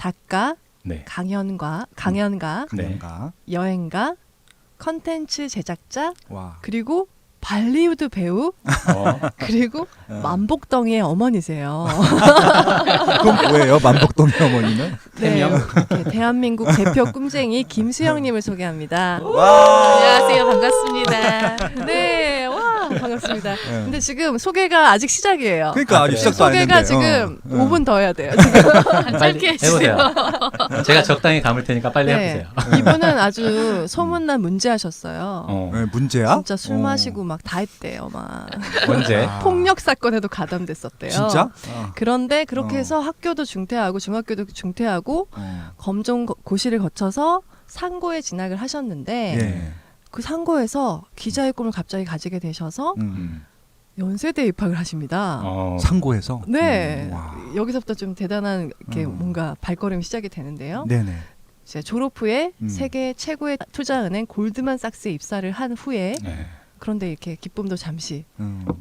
작가, 네. 강연가, 네. 여행가, 컨텐츠 제작자, 와. 그리고 발리우드 배우, 그리고 만복덩이의 어머니세요. 그럼 뭐예요? 만복동의 어머니는? 네, 이렇게 대한민국 대표 꿈쟁이 김수영님을 소개합니다. 안녕하세요. 반갑습니다. 네, 와 반갑습니다. 근데 지금 소개가 아직 시작이에요. 그러니까 아직 시작도 안 소개가 했는데. 지금 5분 더 해야 돼요. 지금. 빨리 해보세요. 제가 적당히 감을 테니까 빨리 네, 해보세요. 이분은 아주 소문난 문제하셨어요. 네, 문제야? 진짜 술 마시고 막 다 했대요. 막 언제? 폭력 사건에도 가담됐었대요. 진짜? 그런데 그렇게 해서 학교도 중퇴하고 중학교도 중퇴하고 검정고시를 거쳐서 상고에 진학을 하셨는데 예. 그 상고에서 기자의 꿈을 갑자기 가지게 되셔서 연세대에 입학을 하십니다. 상고에서? 네, 와. 여기서부터 좀 대단한 이렇게 뭔가 발걸음이 시작이 되는데요. 네네. 이제 졸업 후에 세계 최고의 투자은행 골드만삭스에 입사를 한 후에 네. 그런데 이렇게 기쁨도 잠시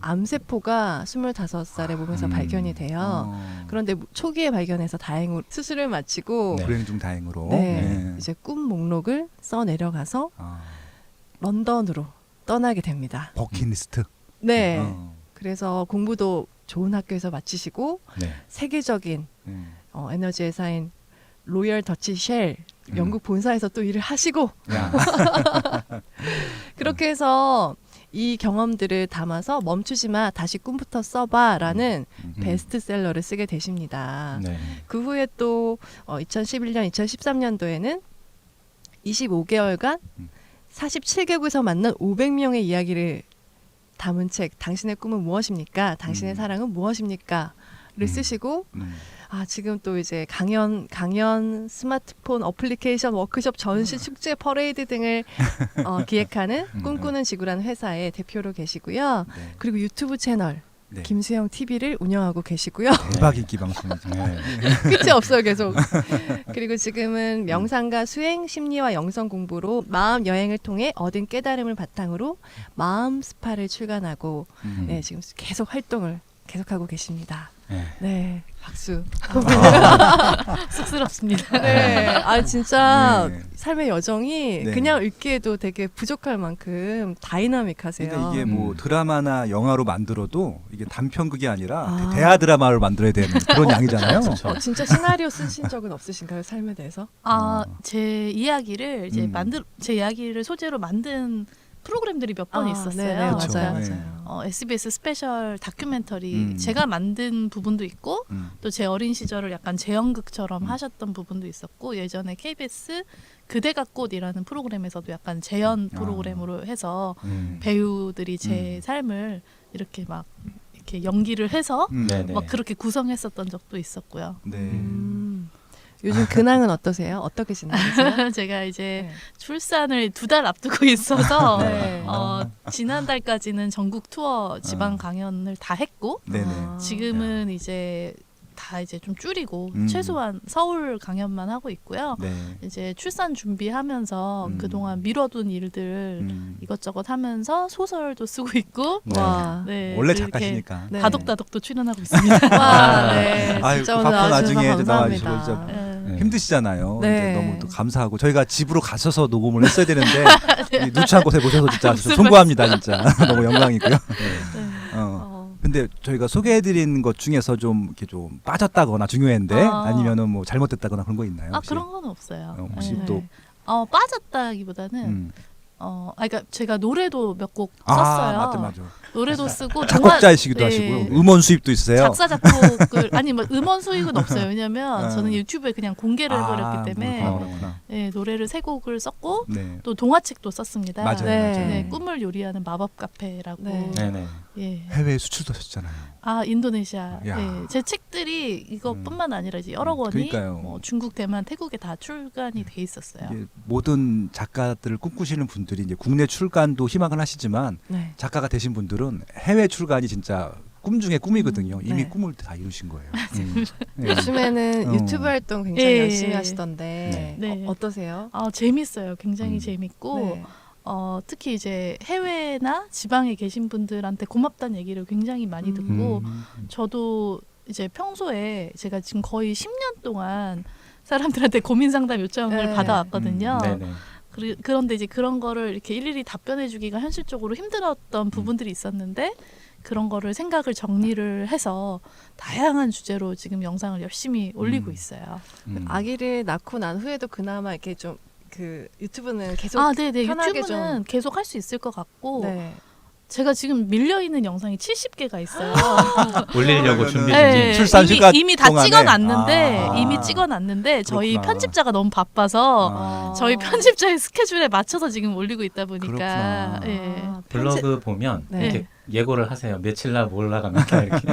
암세포가 25살의 몸에서 발견이 돼요. 그런데 초기에 발견해서 다행으로 수술을 마치고 네. 불행 중 다행으로. 네, 이제 꿈 목록을 써 내려가서 런던으로 떠나게 됩니다. 버킷리스트. 네. 그래서 공부도 좋은 학교에서 마치시고 네. 세계적인 에너지 회사인 로열 더치 쉘 영국 본사에서 또 일을 하시고 그렇게 해서 이 경험들을 담아서 멈추지 마 다시 꿈부터 써봐라는 베스트셀러를 쓰게 되십니다. 네. 그 후에 또 2011년, 2013년도에는 25개월간 47개국에서 만난 500명의 이야기를 담은 책 당신의 꿈은 무엇입니까? 당신의 사랑은 무엇입니까?를 쓰시고 지금 또 이제 강연, 스마트폰, 어플리케이션, 워크숍, 전시, 축제, 퍼레이드 등을 기획하는 꿈꾸는 지구라는 회사의 대표로 계시고요. 네. 그리고 유튜브 채널 네. 김수영 TV를 운영하고 계시고요. 대박 인기 방송이죠. 네. 끝이 없어요, 계속. 그리고 지금은 명상과 수행, 심리와 영성 공부로 마음 여행을 통해 얻은 깨달음을 바탕으로 마음 스파를 출간하고 네, 지금 계속 활동을 계속하고 계십니다. 네. 네, 박수. 쑥스럽습니다. 네, 진짜 네. 삶의 여정이 네. 그냥 읽기에도 되게 부족할 만큼 다이나믹하세요. 그러니까 이게 뭐 드라마나 영화로 만들어도 이게 단편극이 아니라 대하 드라마를 만들어야 되는 그런 양이잖아요. 그렇죠. 진짜 시나리오 쓰신 적은 없으신가요, 삶에 대해서? 제 이야기를 이제 제 이야기를 소재로 만든 프로그램들이 몇 번 있었어요. 네네, 그쵸. 맞아요, 네. 맞아요. SBS 스페셜 다큐멘터리 제가 만든 부분도 있고 또 제 어린 시절을 약간 재연극처럼 하셨던 부분도 있었고 예전에 KBS 그대가 꽃이라는 프로그램에서도 약간 재연 프로그램으로 해서 배우들이 제 삶을 이렇게 막 이렇게 연기를 해서 네네. 막 그렇게 구성했었던 적도 있었고요. 네. 요즘 근황은 어떠세요? 어떻게 지내세요? 제가 이제 네. 출산을 2달 앞두고 있어서 네. 지난달까지는 전국 투어 지방 강연을 다 했고 네네. 지금은 이제 다 이제 좀 줄이고 최소한 서울 강연만 하고 있고요. 네. 이제 출산 준비하면서 그동안 미뤄둔 일들 이것저것 하면서 소설도 쓰고 있고 와. 네, 원래 이렇게 작가시니까. 네. 다독다독도 출연하고 있습니다. 와, 네. 아유, 진짜 오늘 바쁜 나와주셔서 와중에 감사합니다. 나와주시고 네. 힘드시잖아요. 네. 이제 너무 또 감사하고 저희가 집으로 가셔서 녹음을 했어야 되는데 이 누추한 곳에 모셔서 진짜 무슨 송구합니다. 진짜 너무 영광이고요. 네. 근데 저희가 소개해드린 것 중에서 좀 이렇게 좀 빠졌다거나 중요한데 아니면은 뭐 잘못됐다거나 그런 거 있나요? 혹시? 그런 건 없어요. 혹시 네. 또 빠졌다기보다는 그러니까 제가 노래도 몇 곡 썼어요. 맞아. 노래도 쓰고 작곡자이시기도 네. 하시고요. 음원 수입도 있으세요. 작사 작곡을 뭐 음원 수익은 없어요. 왜냐면 저는 유튜브에 그냥 공개를 해버렸기 때문에 그렇구나. 네, 노래를 3곡을 썼고 네. 또 동화책도 썼습니다. 맞아요. 네. 맞아요. 네, 꿈을 요리하는 마법 카페라고. 네. 네네. 예. 해외 수출도 하셨잖아요. 인도네시아. 야. 네. 제 책들이 이것뿐만 아니라 이제 여러 권이 그러니까요. 뭐 중국, 대만, 태국에 다 출간이 돼 있었어요. 이게 모든 작가들을 꿈꾸시는 분들이 이제 국내 출간도 희망을 하시지만 네. 작가가 되신 분들은 해외 출간이 진짜 꿈 중에 꿈이거든요. 이미 네. 꿈을 다 이루신 거예요. 네. 요즘에는 유튜브 활동 굉장히 예. 열심히 하시던데 네. 어떠세요? 재밌어요. 굉장히 재밌고 네. 특히 이제 해외나 지방에 계신 분들한테 고맙다는 얘기를 굉장히 많이 듣고 저도 이제 평소에 제가 지금 거의 10년 동안 사람들한테 고민 상담 요청을 네. 받아왔거든요. 네네. 그런데 이제 그런 거를 이렇게 일일이 답변해주기가 현실적으로 힘들었던 부분들이 있었는데 그런 거를 생각을 정리를 해서 다양한 주제로 지금 영상을 열심히 올리고 있어요. 아기를 낳고 난 후에도 그나마 이렇게 좀 그 유튜브는 계속 네네. 편하게 유튜브는 계속 할 수 있을 것 같고 네. 제가 지금 밀려있는 영상이 70개가 있어요. 올리려고 준비 중인. 네, 출산 휴가 이미 다 동안에? 찍어놨는데 아. 이미 찍어놨는데 저희 그렇구나. 편집자가 너무 바빠서 아. 저희 편집자의 스케줄에 맞춰서 지금 올리고 있다 보니까 그렇구나. 예. 블로그 보면 네. 이렇게 예고를 하세요. 며칠 날 올라갑니다. 이렇게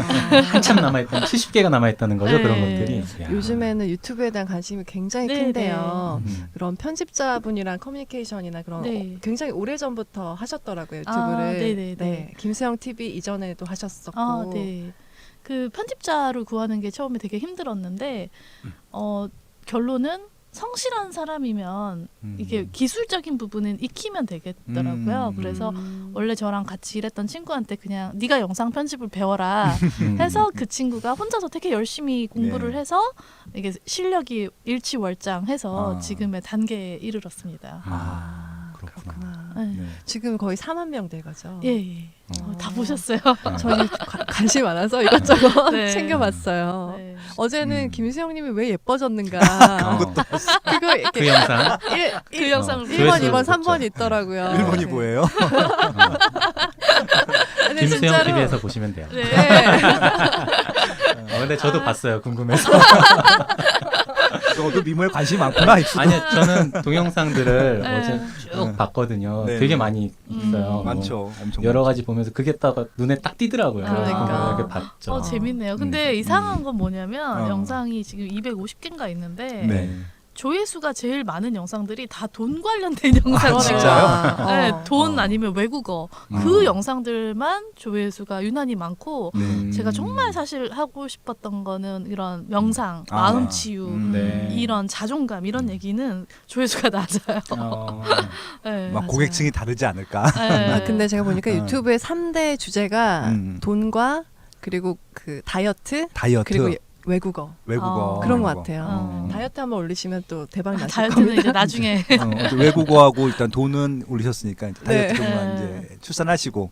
한참 남아있던 70개가 남아있다는 거죠. 네. 그런 것들이. 야. 요즘에는 유튜브에 대한 관심이 굉장히 네, 큰데요. 그런 편집자분이랑 커뮤니케이션이나 그런 네. 굉장히 오래전부터 하셨더라고요, 아, 유튜브를. 네네네. 네. 김수영 TV 이전에도 하셨었고. 네. 그 편집자를 구하는 게 처음에 되게 힘들었는데 결론은 성실한 사람이면 이게 기술적인 부분은 익히면 되겠더라고요. 그래서 원래 저랑 같이 일했던 친구한테 그냥 네가 영상 편집을 배워라 해서 그 친구가 혼자서 되게 열심히 공부를 네. 해서 이게 실력이 일치월장해서 아. 지금의 단계에 이르렀습니다. 그렇구나. 네. 네. 지금 거의 4만 명 돼가죠. 예. 다 보셨어요? 저희 관심 많아서 이것저것 네. 챙겨봤어요. 네. 어제는 김수영님이 왜 예뻐졌는가. 그거 그 이렇게 영상. 그 영상을 1번, 조회수 2번, 높죠. 3번이 있더라고요. 1번이 뭐예요? 근데 김수영 진짜로- TV에서 보시면 돼요. 네. 근데 저도 봤어요. 궁금해서. 너도 미모에 관심이 많구나. 익숙. 아니요, 저는 동영상들을 네. 어제 쭉 봤거든요. 네. 되게 많이 있어요. 많죠. 엄청 여러 많죠. 가지 보면서 그게 딱 눈에 딱 띄더라고요. 그러니까. 이렇게 봤죠. 재밌네요. 근데 이상한 건 뭐냐면 어. 영상이 지금 250개인가 있는데 네. 조회수가 제일 많은 영상들이 다 돈 관련된 영상이에요. 진짜요? 네, 돈 어. 아니면 외국어 그 영상들만 조회수가 유난히 많고 네. 제가 정말 사실 하고 싶었던 거는 이런 명상, 아. 마음 치유, 네. 이런 자존감 이런 얘기는 조회수가 낮아요. 어, 네. 막 맞아요. 고객층이 다르지 않을까. 네. 아, 근데 제가 보니까 유튜브의 3대 주제가 돈과 그리고 그 다이어트, 다이어트, 그리고 외국어. 외국어 그런 것 외국어. 같아요. 어. 다이어트 한번 올리시면 또 대박 나실 다이어트는 겁니다. 이제 나중에 이제 외국어하고 일단 돈은 올리셨으니까 이제 다이어트 네. 쪽만 이제 출산하시고.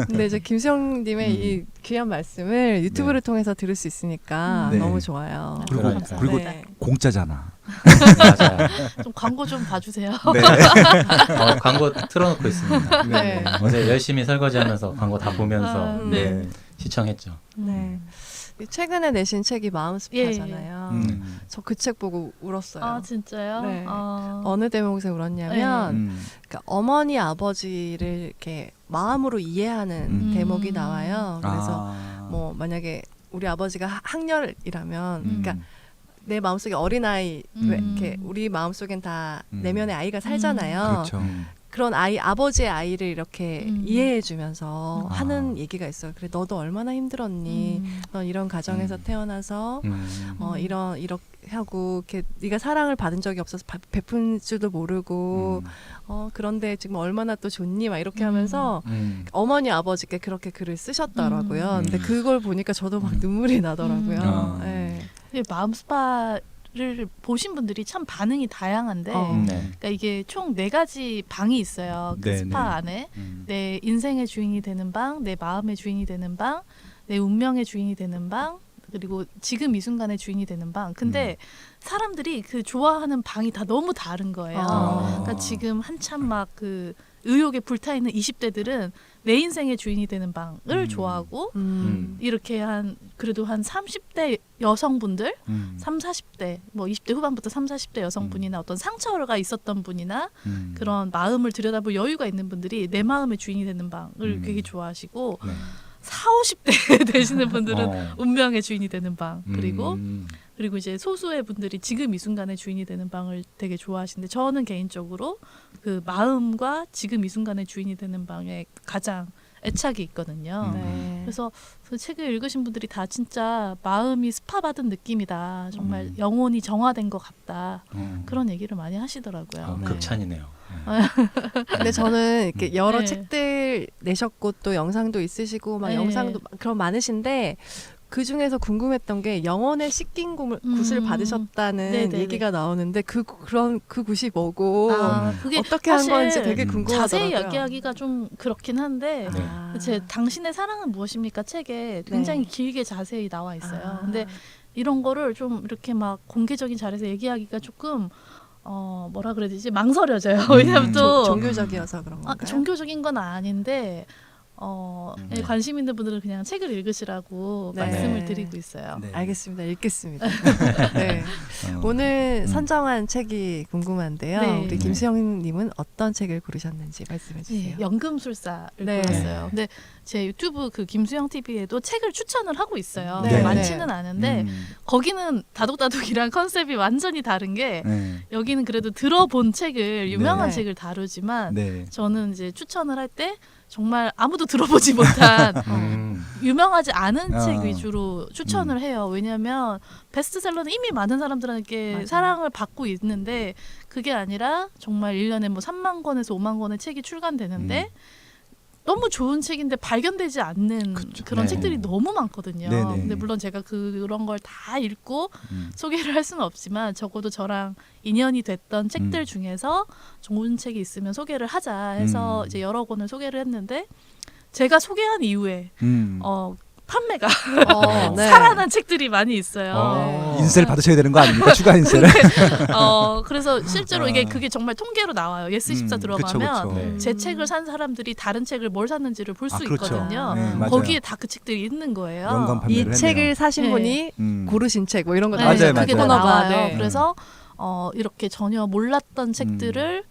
근데 이제 김수영님의 이 귀한 말씀을 유튜브를 통해서 들을 수 있으니까 네. 너무 좋아요. 그리고 그러니까요. 그리고 네. 공짜잖아. 맞아요. 좀 광고 좀 봐주세요. 네. 광고 틀어놓고 있습니다. 네. 어제 열심히 설거지하면서 광고 다 보면서 아, 네, 시청했죠. 네. 최근에 내신 책이 마음 스파잖아요. 저 그 책 보고 울었어요. 아 진짜요? 네. 아. 어느 대목에서 울었냐면 그러니까 어머니 아버지를 이렇게 마음으로 이해하는 대목이 나와요. 그래서 뭐 만약에 우리 아버지가 학렬이라면 그러니까 내 마음속에 어린아이 왜 이렇게 우리 마음속엔 다 내면의 아이가 살잖아요. 그렇죠. 그런 아버지의 아이를 이렇게 이해해주면서 아. 하는 얘기가 있어요. 그래 너도 얼마나 힘들었니? 넌 이런 가정에서 태어나서 이렇게 하고 이렇게 네가 사랑을 받은 적이 없어서 베푼 줄도 모르고 그런데 지금 얼마나 또 좋니? 막 이렇게 하면서 어머니 아버지께 그렇게 글을 쓰셨더라고요. 근데 그걸 보니까 저도 막 눈물이 나더라고요. 네. 마음 스파를 보신 분들이 참 반응이 다양한데 네. 그러니까 이게 총 4가지 방이 있어요. 그 네네. 스파 안에 내 인생의 주인이 되는 방, 내 마음의 주인이 되는 방, 내 운명의 주인이 되는 방, 그리고 지금 이 순간의 주인이 되는 방. 근데 사람들이 그 좋아하는 방이 다 너무 다른 거예요. 그러니까 지금 한참 막 그 의욕에 불타있는 20대들은 내 인생의 주인이 되는 방을 좋아하고 이렇게 그래도 한 30대 여성분들 3, 40대 뭐 20대 후반부터 3, 40대 여성분이나 어떤 상처가 있었던 분이나 그런 마음을 들여다볼 여유가 있는 분들이 내 마음의 주인이 되는 방을 되게 좋아하시고 4, 50대 되시는 분들은 운명의 주인이 되는 방 그리고 이제 소수의 분들이 지금 이 순간의 주인이 되는 방을 되게 좋아하시는데 저는 개인적으로 그 마음과 지금 이 순간의 주인이 되는 방에 가장 애착이 있거든요. 네. 그래서 그 책을 읽으신 분들이 다 진짜 마음이 스파받은 느낌이다. 정말 영혼이 정화된 것 같다. 그런 얘기를 많이 하시더라고요. 네. 극찬이네요. 근데 저는 이렇게 여러 네. 책들 내셨고 또 영상도 있으시고 막 네. 영상도 그런 많으신데 그 중에서 궁금했던 게 영혼의 씻긴 굿을 받으셨다는 네네네. 얘기가 나오는데 그런 그 굿이 뭐고 그게 어떻게 한 사실 건지 되게 궁금하더라고요. 자세히 얘기하기가 좀 그렇긴 한데 네. 제 당신의 사랑은 무엇입니까 책에 굉장히 길게 자세히 나와 있어요. 근데 이런 거를 좀 이렇게 막 공개적인 자리에서 얘기하기가 조금 뭐라 그래야 되지? 망설여져요. 왜냐면 또 종교적이어서 그런 건가요? 종교적인 건 아닌데 관심 있는 분들은 그냥 책을 읽으시라고 네. 말씀을 드리고 있어요. 네. 알겠습니다. 읽겠습니다. 네. 오늘 선정한 책이 궁금한데요. 네. 우리 김수영님은 어떤 책을 고르셨는지 말씀해 주세요. 네, 연금술사를 네. 골랐어요. 근데 제 유튜브 그 김수영 TV에도 책을 추천을 하고 있어요. 네. 많지는 않은데 거기는 다독다독이랑 컨셉이 완전히 다른 게 여기는 그래도 들어본 책을 유명한 네. 책을 다루지만 네. 저는 이제 추천을 할 때 정말 아무도 들어보지 못한 유명하지 않은 책 위주로 추천을 해요. 왜냐하면 베스트셀러는 이미 많은 사람들에게 맞아요. 사랑을 받고 있는데 그게 아니라 정말 1년에 뭐 3만 권에서 5만 권의 책이 출간되는데 너무 좋은 책인데 발견되지 않는 그런 네. 책들이 너무 많거든요. 네네. 근데 물론 제가 그런 걸 다 읽고 소개를 할 수는 없지만 적어도 저랑 인연이 됐던 책들 중에서 좋은 책이 있으면 소개를 하자 해서 이제 여러 권을 소개를 했는데 제가 소개한 이후에 판매가 네. 살아난 책들이 많이 있어요. 인쇄를 받으셔야 되는 거 아닙니까? 추가 인쇄를. 그래서 실제로 그게 정말 통계로 나와요. 예스24 들어가면 그쵸. 네. 제 책을 산 사람들이 다른 책을 뭘 샀는지를 볼 수 그렇죠. 있거든요. 네, 맞아요. 거기에 다 그 책들이 있는 거예요. 연관 판매를 이 했네요. 책을 사신 네. 분이 고르신 책 뭐 이런 거 네, 맞아요, 그게 맞아요. 다 나와요. 네. 그래서 이렇게 전혀 몰랐던 책들을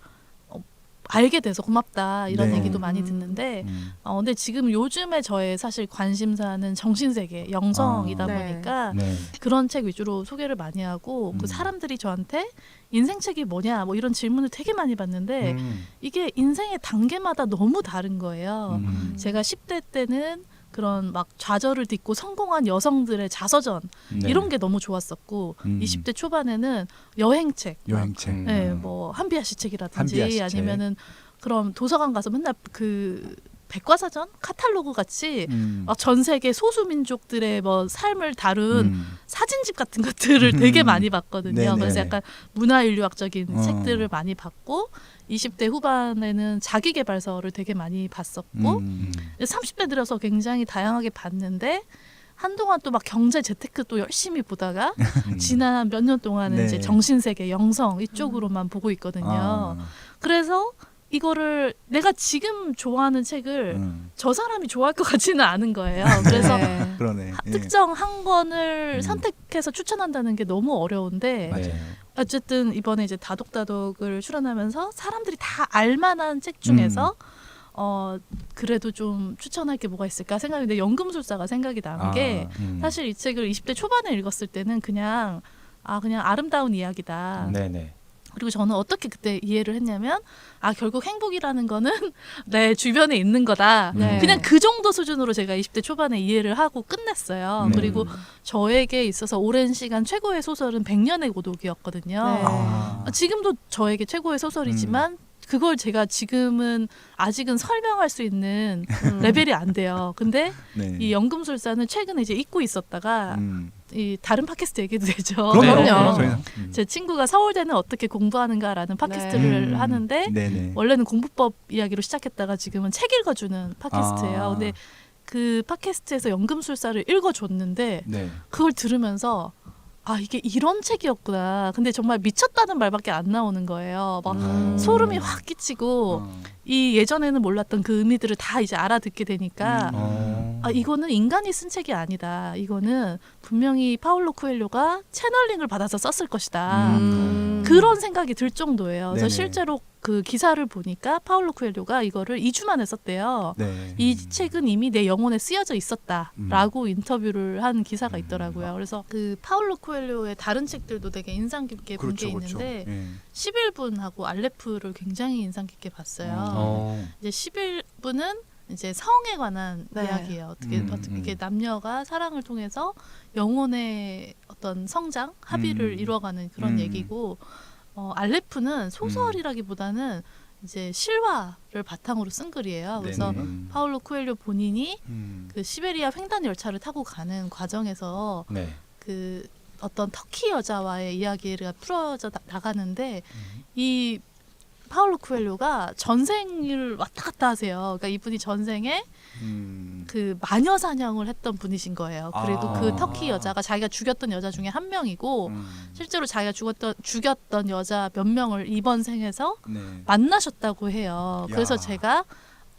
알게 돼서 고맙다 이런 네. 얘기도 많이 듣는데 근데 지금 요즘에 저의 사실 관심사는 정신세계, 영성이다 네. 보니까 네. 그런 책 위주로 소개를 많이 하고 그 사람들이 저한테 인생책이 뭐냐 뭐 이런 질문을 되게 많이 받는데 이게 인생의 단계마다 너무 다른 거예요. 제가 10대 때는 그런 막 좌절을 딛고 성공한 여성들의 자서전 네. 이런 게 너무 좋았었고 20대 초반에는 여행책, 여행책. 네, 뭐 한비아 씨 책이라든지 한비아 씨 책. 아니면은 그럼 도서관 가서 맨날 그 백과사전 카탈로그 같이 전 세계 소수민족들의 뭐 삶을 다룬 사진집 같은 것들을 되게 많이 봤거든요. 네네. 그래서 약간 문화인류학적인 책들을 많이 봤고 20대 후반에는 자기계발서를 되게 많이 봤었고 30대 들어서 굉장히 다양하게 봤는데 한동안 또 막 경제 재테크 또 열심히 보다가 지난 몇 년 동안은 네. 이제 정신세계, 영성 이쪽으로만 보고 있거든요. 그래서 이거를 내가 지금 좋아하는 책을 저 사람이 좋아할 것 같지는 않은 거예요. 그래서 네. 그러네. 예. 특정 한 권을 선택해서 추천한다는 게 너무 어려운데 맞아요. 어쨌든 이번에 이제 다독다독을 출연하면서 사람들이 다 알만한 책 중에서 그래도 좀 추천할 게 뭐가 있을까 생각했는데 연금술사가 생각이 나는 게 사실 이 책을 20대 초반에 읽었을 때는 그냥 아름다운 이야기다. 네네. 그리고 저는 어떻게 그때 이해를 했냐면 결국 행복이라는 거는 내 주변에 있는 거다. 네. 그냥 그 정도 수준으로 제가 20대 초반에 이해를 하고 끝냈어요. 그리고 저에게 있어서 오랜 시간 최고의 소설은 100년의 고독이었거든요. 네. 지금도 저에게 최고의 소설이지만 그걸 제가 지금은 아직은 설명할 수 있는 레벨이 안 돼요. 근데 네. 이 연금술사는 최근에 이제 잊고 있었다가 이 다른 팟캐스트 얘기도 되죠. 그럼요. 저희는 제 친구가 서울대는 어떻게 공부하는가라는 팟캐스트를 하는데 네네. 원래는 공부법 이야기로 시작했다가 지금은 책 읽어주는 팟캐스트예요. 근데 그 팟캐스트에서 연금술사를 읽어줬는데 네. 그걸 들으면서 이게 이런 책이었구나. 근데 정말 미쳤다는 말밖에 안 나오는 거예요. 막 소름이 확 끼치고 이 예전에는 몰랐던 그 의미들을 다 이제 알아듣게 되니까 이거는 인간이 쓴 책이 아니다. 이거는 분명히 파울로 코엘료가 채널링을 받아서 썼을 것이다. 그런 생각이 들 정도예요. 그래서 네네. 실제로 그 기사를 보니까 파울로 코엘료가 이거를 2주 만에 썼대요. 네. 이 책은 이미 내 영혼에 쓰여져 있었다라고 인터뷰를 한 기사가 있더라고요. 그래서 그 파울로 코엘료의 다른 책들도 되게 인상 깊게 본 게 있는데 예. 11분하고 알레프를 굉장히 인상 깊게 봤어요. 이제 11분은 이제 성에 관한 네. 이야기예요. 어떻게 남녀가 사랑을 통해서 영혼의 어떤 성장, 합의를 이루어가는 그런 얘기고 알레프는 소설이라기보다는 이제 실화를 바탕으로 쓴 글이에요. 그래서 네네. 파울로 쿠엘료 본인이 음. 그 시베리아 횡단 열차를 타고 가는 과정에서 네. 그 어떤 터키 여자와의 이야기가 풀어져 나가는데 이 파울로 쿠엘료가 전생을 왔다 갔다 하세요. 그러니까 이분이 전생에 그 마녀 사냥을 했던 분이신 거예요. 그리고 아. 그 터키 여자가 자기가 죽였던 여자 중에 한 명이고 실제로 자기가 죽였던 여자 몇 명을 이번 생에서 네. 만나셨다고 해요. 그래서 야. 제가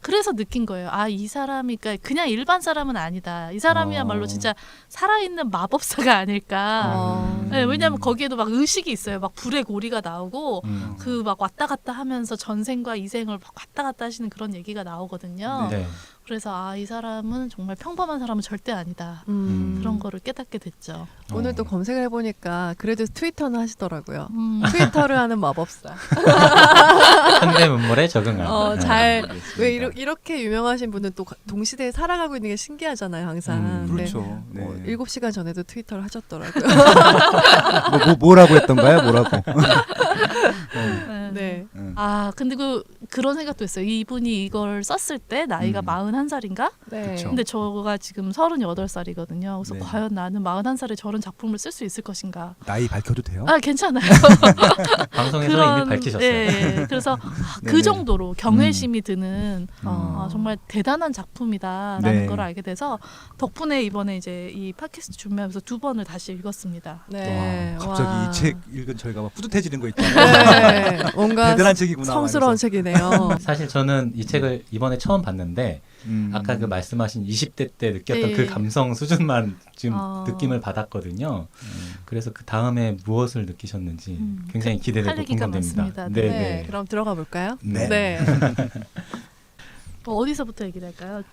그래서 느낀 거예요. 아, 이 사람이 그냥 일반 사람은 아니다. 이 사람이야말로 진짜 살아있는 마법사가 아닐까. 네, 왜냐하면 거기에도 막 의식이 있어요. 막 불의 고리가 나오고 그 막 왔다 갔다 하면서 전생과 이생을 막 왔다 갔다 하시는 그런 얘기가 나오거든요. 네. 그래서 아, 이 사람은 정말 평범한 사람은 절대 아니다. 그런 거를 깨닫게 됐죠. 오늘 또 검색을 해보니까 그래도 트위터는 하시더라고요. 트위터를 하는 마법사. 현대 문물에 적응하고. 왜 이렇게 유명하신 분은 또 동시대에 살아가고 있는 게 신기하잖아요, 항상. 그렇죠. 네. 7시간 전에도 트위터를 하셨더라고요. 뭐라고 했던가요? 뭐라고? 네. 아, 근데 그런 생각도 했어요. 이분이 이걸 썼을 때 나이가 41살인가? 네. 그쵸. 근데 저가 지금 38살이거든요. 그래서 네. 과연 나는 41살에 저런 작품을 쓸 수 있을 것인가? 나이 밝혀도 돼요? 아, 괜찮아요. 방송에서 이미 밝히셨어요. 예, 그래서 네네. 그 정도로 경외심이 드는 아. 정말 대단한 작품이다라는 네. 걸 알게 돼서 덕분에 이번에 이제 이 팟캐스트 준비하면서 2번을 다시 읽었습니다. 네. 와, 갑자기 와. 이 책 읽은 저희가 막 뿌듯해지는 거 있잖아요. 네. 뭔가 대단한 책이구나. 성스러운 하면서. 책이네요. 사실 저는 이 책을 이번에 처음 봤는데 아까 그 말씀하신 20대 때 느꼈던 네. 그 감성 수준만 지금 어. 느낌을 받았거든요. 그래서 그 다음에 무엇을 느끼셨는지 굉장히 할 기대되고 얘기가 궁금됩니다. 많습니다. 네, 네. 네. 그럼 들어가 볼까요? 네. 어디서부터 얘기를 할까요?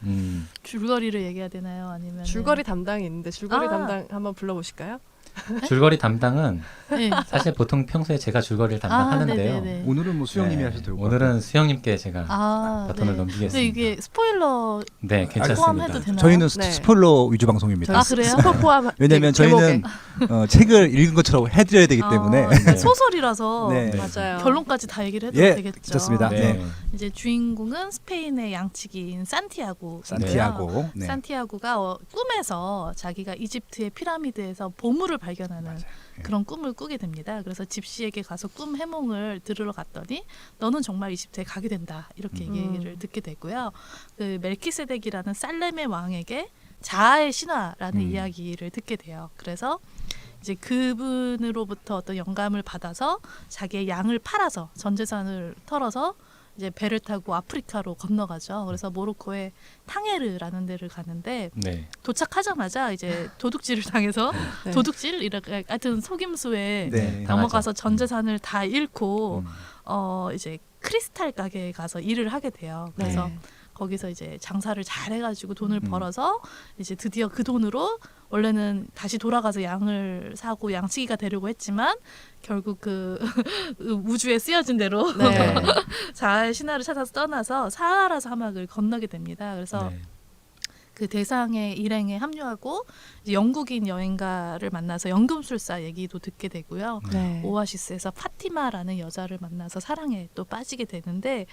줄거리를 얘기해야 되나요? 아니면 줄거리 담당이 있는데 줄거리 아. 담당 한번 불러보실까요? 줄거리 담당은 네. 사실 보통 평소에 제가 줄거리를 담당하는데요. 네네네. 오늘은 뭐 수영님이 네, 하셔도 되고 오늘은 수영님께 제가 바톤을 네. 넘기겠습니다. 근데 이게 스포일러 네, 괜찮습니다. 포함해도 되나요? 저희는 네. 스포일러 위주 방송입니다. 아, 그래요? 스포 포함. 왜냐면 저희는 책을 읽은 것처럼 해드려야 되기 때문에 그러니까 소설이라서 네. 맞아요. 결론까지 다 얘기를 해도 예, 되겠죠. 좋습니다. 네. 네. 이제 주인공은 스페인의 양치기인 산티아고. 산티아고. 네. 산티아고가 꿈에서 자기가 이집트의 피라미드에서 보물을 발견하는 그런 꿈을 꾸게 됩니다. 그래서 집시에게 가서 꿈 해몽을 들으러 갔더니 너는 정말 이집트에 가게 된다 이렇게 얘기를 듣게 되고요. 그 멜키세덱이라는 살렘의 왕에게 자아의 신화라는 이야기를 듣게 돼요. 그래서 이제 그분으로부터 어떤 영감을 받아서 자기의 양을 팔아서 전 재산을 털어서 이제 배를 타고 아프리카로 건너가죠. 그래서 모로코의 탕헤르라는 데를 가는데 네. 도착하자마자 이제 도둑질을 당해서 네. 도둑질 이렇게 하여튼 속임수에 네. 넘어가서 전 재산을 다 잃고 이제 크리스탈 가게에 가서 일을 하게 돼요. 그래서 네. 거기서 이제 장사를 잘 해가지고 돈을 벌어서 이제 드디어 그 돈으로 원래는 다시 돌아가서 양을 사고 양치기가 되려고 했지만 결국 그 우주에 쓰여진 대로 네. 자아의 신화를 찾아서 떠나서 사하라 사막을 건너게 됩니다. 그래서 네. 그 대상의 일행에 합류하고 이제 영국인 여행가를 만나서 연금술사 얘기도 듣게 되고요. 네. 오아시스에서 파티마라는 여자를 만나서 사랑에 또 빠지게 되는데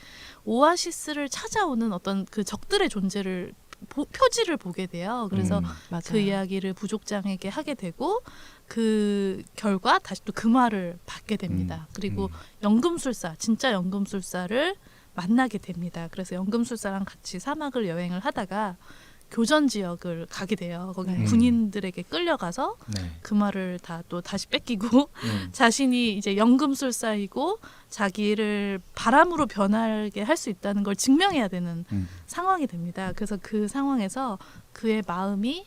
오아시스를 찾아오는 어떤 그 적들의 존재를 표지를 보게 돼요. 그래서 맞아요. 그 이야기를 부족장에게 하게 되고 그 결과 다시 또 그 말을 받게 됩니다. 그리고 연금술사, 진짜 연금술사를 만나게 됩니다. 그래서 연금술사랑 같이 사막을 여행을 하다가 교전 지역을 가게 돼요. 거기 네. 군인들에게 끌려가서 네. 그 말을 다 또 다시 뺏기고 자신이 이제 연금술사이고 자기를 바람으로 변하게 할 수 있다는 걸 증명해야 되는 상황이 됩니다. 그래서 그 상황에서 그의 마음이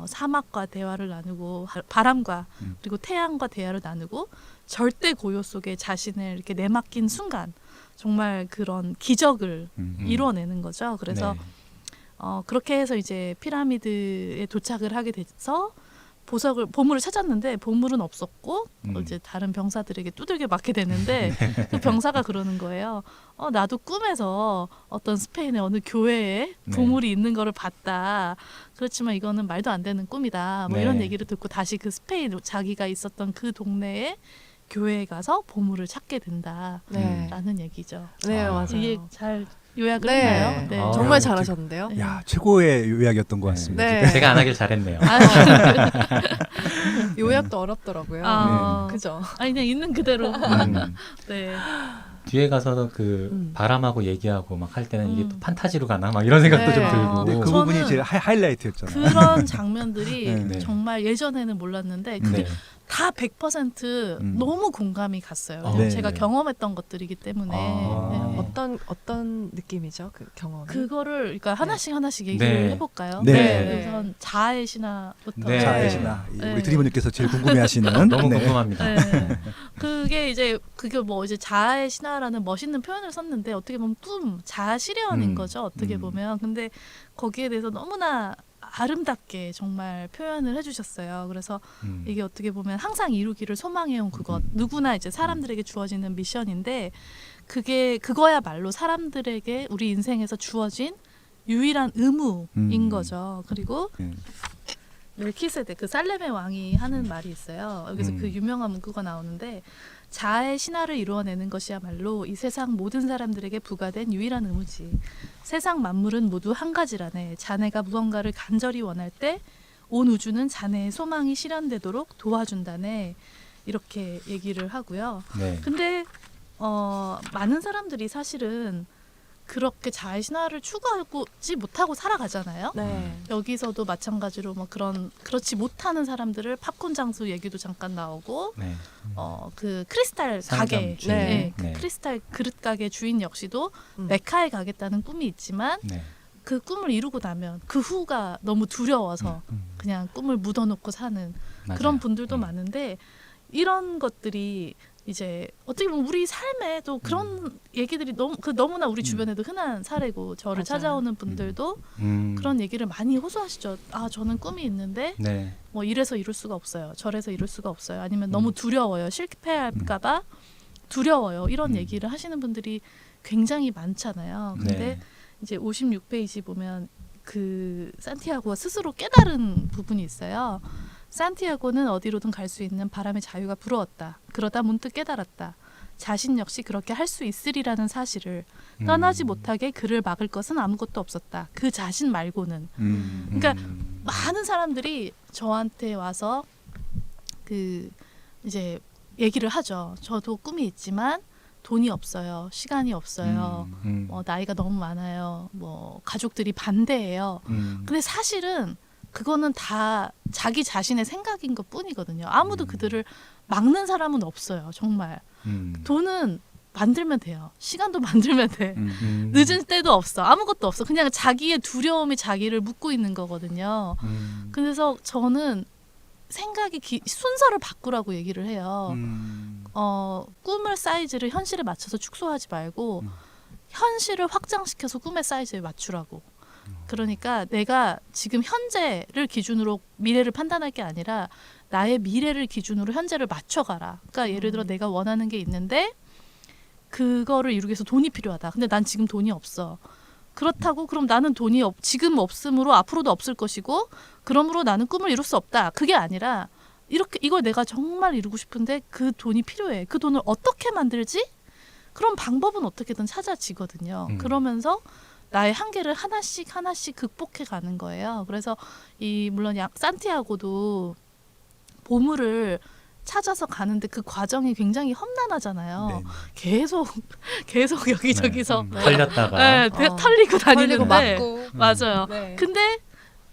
사막과 대화를 나누고 바람과 그리고 태양과 대화를 나누고 절대 고요 속에 자신을 이렇게 내맡긴 순간 정말 그런 기적을 이뤄내는 거죠. 그래서 네. 그렇게 해서 이제 피라미드에 도착을 하게 돼서 보물을 찾았는데 보물은 없었고 이제 다른 병사들에게 두들겨 맞게 되는데 그 병사가 그러는 거예요. 나도 꿈에서 어떤 스페인의 어느 교회에 보물이 있는 거를 봤다. 그렇지만 이거는 말도 안 되는 꿈이다. 뭐 이런 얘기를 듣고 다시 그 스페인 자기가 있었던 그 동네에 교회에 가서 보물을 찾게 된다라는 네. 얘기죠. 네, 아. 맞아요. 이게 잘 요약을 네. 했나요? 네. 아, 정말 야, 잘하셨는데요. 네. 야, 최고의 요약이었던 것 같습니다. 네. 제가 안 하길 잘했네요. 요약도 어렵더라고요. 아, 그죠? 아니 그냥 있는 그대로. 음. 네. 뒤에 가서도 그 바람하고 얘기하고 막 할 때는 이게 또 음. 판타지로 가나 막 이런 생각도 네. 좀 아, 들고. 네, 그 저는 부분이 제일 하이라이트였잖아요. 그런 장면들이 네. 정말 예전에는 몰랐는데 그게 네. 다 100% 너무 공감이 갔어요. 어, 네. 제가 네. 경험했던 것들이기 때문에 아. 네. 어떤 느낌이죠? 그 경험이? 그거를 그러니까 하나씩 얘기를 네. 해볼까요? 네. 우선 자아의 신화부터. 네. 자애시나 네. 우리 드리머님께서 제일 궁금해하시는 너무 네. 궁금합니다. 네. 그게 뭐 이제 자아의 신화라는 멋있는 표현을 썼는데 어떻게 보면 꿈, 자아 실현인 거죠. 어떻게 보면. 근데 거기에 대해서 너무나 아름답게 정말 표현을 해주셨어요. 그래서 이게 어떻게 보면 항상 이루기를 소망해온 그것, 누구나 이제 사람들에게 주어지는 미션인데 그거야말로 사람들에게 우리 인생에서 주어진 유일한 의무인 거죠. 그리고 멜키세덱 그 살렘의 왕이 하는 말이 있어요. 여기서 그 유명한 문구가 나오는데 자아의 신화를 이루어내는 것이야말로 이 세상 모든 사람들에게 부과된 유일한 의무지. 세상 만물은 모두 한 가지라네. 자네가 무언가를 간절히 원할 때 온 우주는 자네의 소망이 실현되도록 도와준다네. 이렇게 얘기를 하고요. 네. 근데 많은 사람들이 사실은 그렇게 자아의 신화를 추구하지 못하고 살아가잖아요. 네. 여기서도 마찬가지로 뭐 그렇지 못하는 사람들을 팝콘 장수 얘기도 잠깐 나오고 네. 그 크리스탈 가게, 주인. 네, 그 네. 크리스탈 그릇 가게 주인 역시도 음. 메카에 가겠다는 꿈이 있지만 네. 그 꿈을 이루고 나면 그 후가 너무 두려워서 그냥 꿈을 묻어놓고 사는 맞아요. 그런 분들도 많은데 이런 것들이 이제 어떻게 보면 우리 삶에도 그런 얘기들이 너무나 우리 주변에도 흔한 사례고 저를 맞아요. 찾아오는 분들도 그런 얘기를 많이 호소하시죠. 아 저는 꿈이 있는데 네. 뭐 이래서 이룰 수가 없어요. 저래서 이룰 수가 없어요. 아니면 너무 두려워요. 실패할까봐 두려워요. 이런 얘기를 하시는 분들이 굉장히 많잖아요. 근데 네. 이제 56페이지 보면 그 산티아고가 스스로 깨달은 부분이 있어요. 산티아고는 어디로든 갈 수 있는 바람의 자유가 부러웠다. 그러다 문득 깨달았다. 자신 역시 그렇게 할 수 있으리라는 사실을 떠나지 못하게 그를 막을 것은 아무것도 없었다. 그 자신 말고는. 그러니까 많은 사람들이 저한테 와서 그 이제 얘기를 하죠. 저도 꿈이 있지만 돈이 없어요. 시간이 없어요. 나이가 너무 많아요. 뭐 가족들이 반대해요. 근데 사실은 그거는 다 자기 자신의 생각인 것 뿐이거든요. 아무도 그들을 막는 사람은 없어요. 정말. 돈은 만들면 돼요. 시간도 만들면 돼. 늦은 때도 없어. 아무것도 없어. 그냥 자기의 두려움이 자기를 묶고 있는 거거든요. 그래서 저는 순서를 바꾸라고 얘기를 해요. 꿈을 사이즈를 현실에 맞춰서 축소하지 말고 현실을 확장시켜서 꿈의 사이즈에 맞추라고. 그러니까 내가 지금 현재를 기준으로 미래를 판단할 게 아니라 나의 미래를 기준으로 현재를 맞춰가라. 그러니까 예를 들어 내가 원하는 게 있는데 그거를 이루기 위해서 돈이 필요하다. 근데 난 지금 돈이 없어. 그렇다고 그럼 나는 지금 없으므로 앞으로도 없을 것이고 그러므로 나는 꿈을 이룰 수 없다. 그게 아니라 이걸 내가 정말 이루고 싶은데 그 돈이 필요해. 그 돈을 어떻게 만들지? 그런 방법은 어떻게든 찾아지거든요. 그러면서 나의 한계를 하나씩 극복해 가는 거예요. 그래서 물론 산티아고도 보물을 찾아서 가는데 그 과정이 굉장히 험난하잖아요. 네. 계속 여기저기서 털렸다가 털리고 다니는데 털리고 맞고. 맞아요. 네. 근데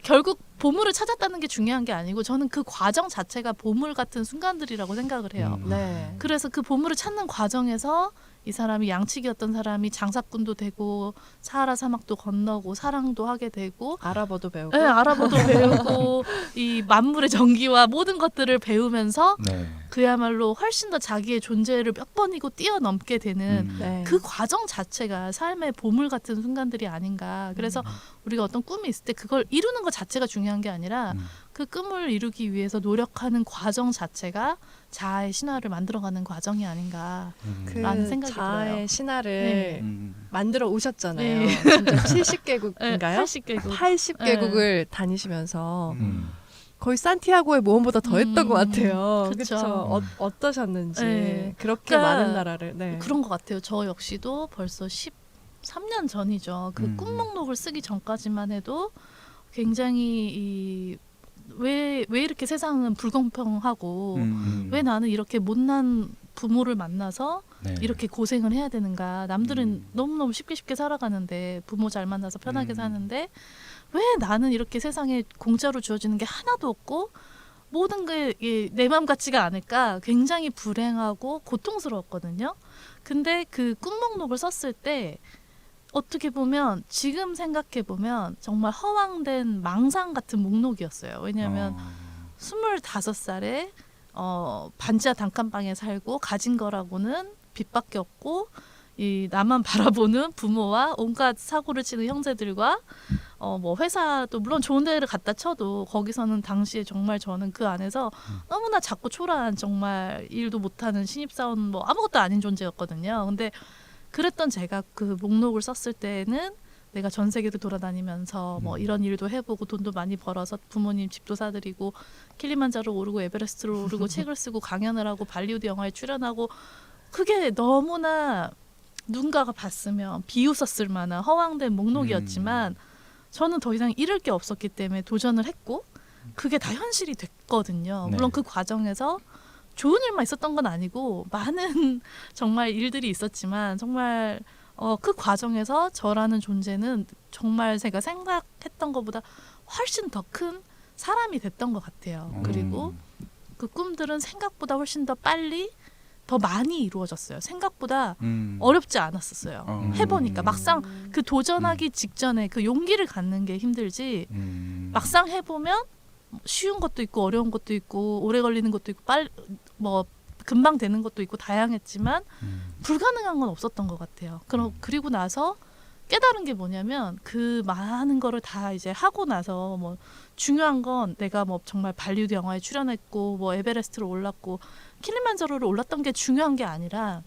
결국 보물을 찾았다는 게 중요한 게 아니고 저는 그 과정 자체가 보물 같은 순간들이라고 생각을 해요. 네. 그래서 그 보물을 찾는 과정에서 이 사람이 양치기였던 사람이 장사꾼도 되고 사하라 사막도 건너고 사랑도 하게 되고 아랍어도 배우고. 네, 아랍어도 배우고 이 만물의 정기와 모든 것들을 배우면서 네. 그야말로 훨씬 더 자기의 존재를 몇 번이고 뛰어넘게 되는 네. 그 과정 자체가 삶의 보물 같은 순간들이 아닌가. 그래서 우리가 어떤 꿈이 있을 때 그걸 이루는 것 자체가 중요한 게 아니라 그 꿈을 이루기 위해서 노력하는 과정 자체가 자아의 신화를 만들어가는 과정이 아닌가. 그 라는 생각이 자아의 들어요. 신화를 네. 만들어 오셨잖아요. 네. 진짜 70개국인가요? 80개국. 80개국을 다니시면서 거의 산티아고의 모험보다 더 했던 것 같아요. 그쵸. 그렇죠. 어떠셨는지 네. 그렇게 그러니까 많은 나라를. 네. 그런 것 같아요. 저 역시도 벌써 13년 전이죠. 그 꿈 목록을 쓰기 전까지만 해도 굉장히 왜 이렇게 세상은 불공평하고 왜 나는 이렇게 못난 부모를 만나서 네. 이렇게 고생을 해야 되는가. 남들은 너무너무 쉽게 살아가는데 부모 잘 만나서 편하게 사는데 왜 나는 이렇게 세상에 공짜로 주어지는 게 하나도 없고 모든 게 내 맘 같지가 않을까. 굉장히 불행하고 고통스러웠거든요. 근데 그 꿈 목록을 썼을 때 어떻게 보면 지금 생각해 보면 정말 허황된 망상 같은 목록이었어요. 왜냐하면 25살에 반지하 단칸방에 살고 가진 거라고는 빚밖에 없고 이 나만 바라보는 부모와 온갖 사고를 치는 형제들과 뭐 회사도 물론 좋은 데를 갖다 쳐도 거기서는 당시에 정말 저는 그 안에서 너무나 작고 초라한 정말 일도 못하는 신입사원 뭐 아무것도 아닌 존재였거든요. 근데 그랬던 제가 그 목록을 썼을 때는 내가 전 세계를 돌아다니면서 뭐 이런 일도 해보고 돈도 많이 벌어서 부모님 집도 사드리고 킬리만자로 오르고 에베레스트를 오르고 책을 쓰고 강연을 하고 발리우드 영화에 출연하고 그게 너무나 누군가가 봤으면 비웃었을 만한 허황된 목록이었지만 저는 더 이상 잃을 게 없었기 때문에 도전을 했고 그게 다 현실이 됐거든요. 네. 물론 그 과정에서 좋은 일만 있었던 건 아니고 많은 정말 일들이 있었지만 정말 그 과정에서 저라는 존재는 정말 제가 생각했던 것보다 훨씬 더 큰 사람이 됐던 것 같아요. 그리고 그 꿈들은 생각보다 훨씬 더 빨리 더 많이 이루어졌어요. 생각보다 어렵지 않았었어요. 해보니까 막상 그 도전하기 직전에 그 용기를 갖는 게 힘들지 막상 해보면 쉬운 것도 있고 어려운 것도 있고 오래 걸리는 것도 있고 뭐 금방 되는 것도 있고 다양했지만 불가능한 건 없었던 것 같아요. 그리고 나서 깨달은 게 뭐냐면 그 많은 거를 다 이제 하고 나서 뭐 중요한 건 내가 뭐 정말 발리우드 영화에 출연했고 뭐 에베레스트를 올랐고 킬리만자로를 올랐던 게 중요한 게 아니라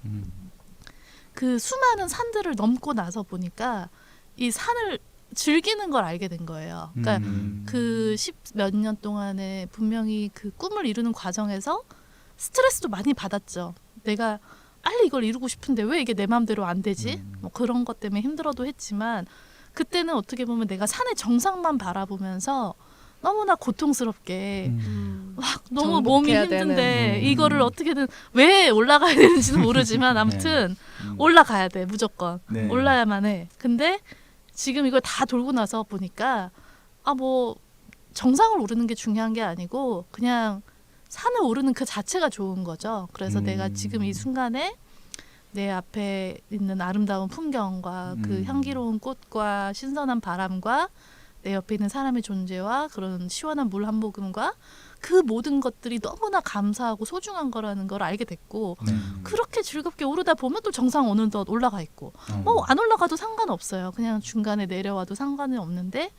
그 수많은 산들을 넘고 나서 보니까 이 산을 즐기는 걸 알게 된 거예요. 그러니까 그 10몇 년 동안에 분명히 그 꿈을 이루는 과정에서 스트레스도 많이 받았죠. 내가 빨리 이걸 이루고 싶은데 왜 이게 내 마음대로 안 되지? 뭐 그런 것 때문에 힘들어도 했지만 그때는 어떻게 보면 내가 산의 정상만 바라보면서 너무나 고통스럽게 막 너무 몸이 정복해야 힘든데 되는. 이거를 어떻게든 왜 올라가야 되는지는 모르지만 아무튼 올라가야 돼 무조건 네. 올라야만 해. 근데 지금 이걸 다 돌고 나서 보니까 뭐 정상을 오르는 게 중요한 게 아니고 그냥 산을 오르는 그 자체가 좋은 거죠. 그래서 내가 지금 이 순간에 내 앞에 있는 아름다운 풍경과 그 향기로운 꽃과 신선한 바람과 내 옆에 있는 사람의 존재와 그런 시원한 물 한 모금과 그 모든 것들이 너무나 감사하고 소중한 거라는 걸 알게 됐고 그렇게 즐겁게 오르다 보면 또 정상 어느덧 올라가 있고 뭐 안 올라가도 상관없어요. 그냥 중간에 내려와도 상관은 없는데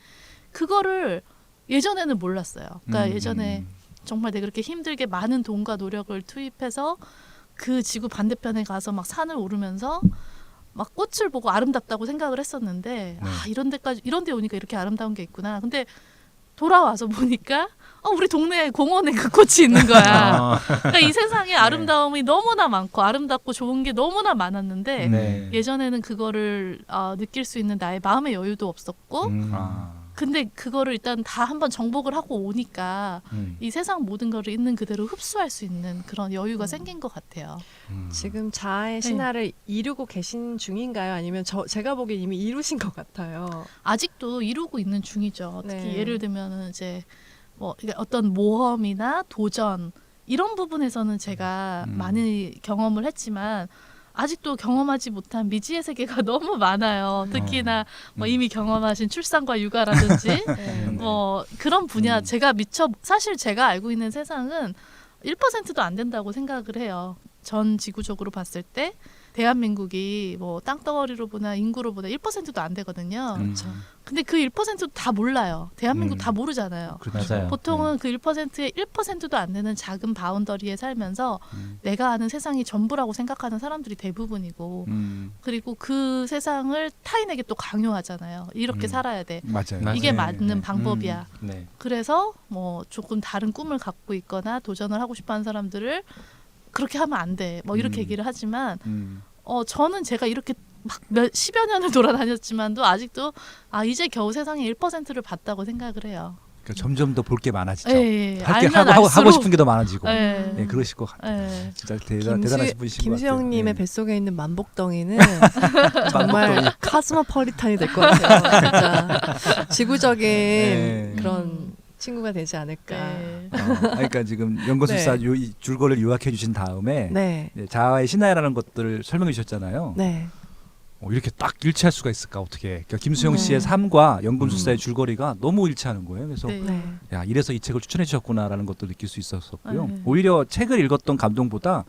그거를 예전에는 몰랐어요. 그러니까 예전에 정말 내가 그렇게 힘들게 많은 돈과 노력을 투입해서 그 지구 반대편에 가서 막 산을 오르면서 막 꽃을 보고 아름답다고 생각을 했었는데 이런 데 오니까 이렇게 아름다운 게 있구나. 근데 돌아와서 보니까 우리 동네 공원에 그 꽃이 있는 거야. 그러니까 이 세상에 아름다움이 너무나 많고 아름답고 좋은 게 너무나 많았는데 네. 예전에는 그거를 느낄 수 있는 나의 마음의 여유도 없었고 근데 그거를 일단 다 한번 정복을 하고 오니까 이 세상 모든 거를 있는 그대로 흡수할 수 있는 그런 여유가 생긴 것 같아요. 지금 자아의 신화를 이루고 계신 중인가요? 아니면 제가 보기엔 이미 이루신 것 같아요. 아직도 이루고 있는 중이죠. 특히 네. 예를 들면 이제 뭐 어떤 모험이나 도전 이런 부분에서는 제가 많이 경험을 했지만 아직도 경험하지 못한 미지의 세계가 너무 많아요. 특히나 뭐 이미 경험하신 출산과 육아라든지 뭐 그런 분야 제가 사실 제가 알고 있는 세상은 1%도 안 된다고 생각을 해요. 전 지구적으로 봤을 때 대한민국이 뭐 땅덩어리로 보나 인구로 보나 1%도 안 되거든요. 그렇죠. 근데 그 1%도 다 몰라요. 대한민국 음. 다 모르잖아요. 그렇죠. 맞아요. 보통은 그 1%의 1%도 안 되는 작은 바운더리에 살면서 음. 내가 아는 세상이 전부라고 생각하는 사람들이 대부분이고 그리고 그 세상을 타인에게 또 강요하잖아요. 이렇게 살아야 돼. 맞아요. 맞아요. 이게 네, 맞는 네. 방법이야. 네. 그래서 뭐 조금 다른 꿈을 갖고 있거나 도전을 하고 싶어하는 사람들을 그렇게 하면 안 돼. 뭐 이렇게 얘기를 하지만 저는 제가 이렇게 막 10여 년을 돌아다녔지만도 아직도 이제 겨우 세상에 1%를 봤다고 생각을 해요. 그러니까 점점 더 볼 게 많아지죠. 예, 할 게 알면 하고 알수록. 싶은 게 더 많아지고. 예. 네, 그러실 것 같아요. 예. 진짜 대단하신 분이신 것 같아요. 김수영님의 네. 뱃속에 있는 만복덩이는 정말 카스모폴리탄이 될 것 같아요. 진짜 지구적인 네. 그런 친구가 되지 않을까. 네. 그러니까 지금 연구술사 네. 이 줄거리를 요약해 주신 다음에 네, 네, 자아의 신화라는 것들을 설명해 주셨잖아요. 네, 이렇게 딱 일치할 수가 있을까 어떻게? 그러니까 김수영 네. 씨의 삶과 연금술사의 줄거리가 너무 일치하는 거예요. 그래서 네. 네. 야 이래서 이 책을 추천해 주셨구나라는 것도 느낄 수 있었었고요. 네. 오히려 책을 읽었던 감동보다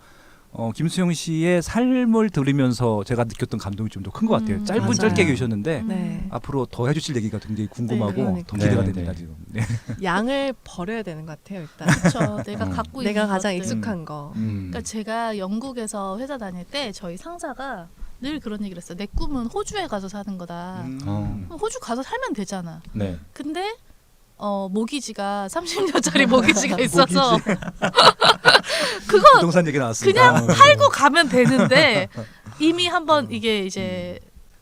김수영 씨의 삶을 들으면서 제가 느꼈던 감동이 좀 더 큰 것 같아요. 짧은 맞아요. 짧게 계셨는데 네. 앞으로 더 해주실 얘기가 굉장히 궁금하고 그러니까요. 더 기대가 네, 됩니다 네. 지금. 네. 양을 버려야 되는 것 같아요. 일단 그렇죠. 내가 갖고 있는 내가 가장 것들. 익숙한 거. 그러니까 제가 영국에서 회사 다닐 때 저희 상사가 늘 그런 얘기를 했어요. 내 꿈은 호주에 가서 사는 거다. 그럼 호주 가서 살면 되잖아. 네. 근데 모기지가 30년짜리 모기지가 있어서 그거 부동산 얘기 나왔습니다. 그냥 팔고 가면 되는데 이미 한번 이게 이제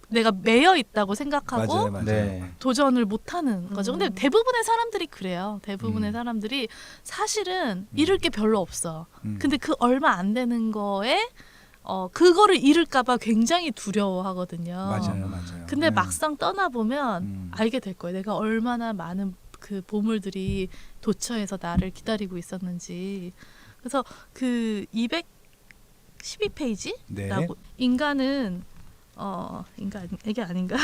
내가 매여 있다고 생각하고 맞아요, 맞아요. 네. 도전을 못 하는 거죠. 근데 대부분의 사람들이 그래요. 대부분의 음. 사람들이 사실은 잃을 게 별로 없어. 음. 근데 그 얼마 안 되는 거에 그거를 잃을까봐 굉장히 두려워하거든요. 맞아요, 맞아요. 근데 네. 막상 떠나 보면 음. 알게 될 거예요. 내가 얼마나 많은 그 보물들이 도처에서 나를 기다리고 있었는지. 그래서 그 212페이지라고 네. 인간은 이게 아닌가?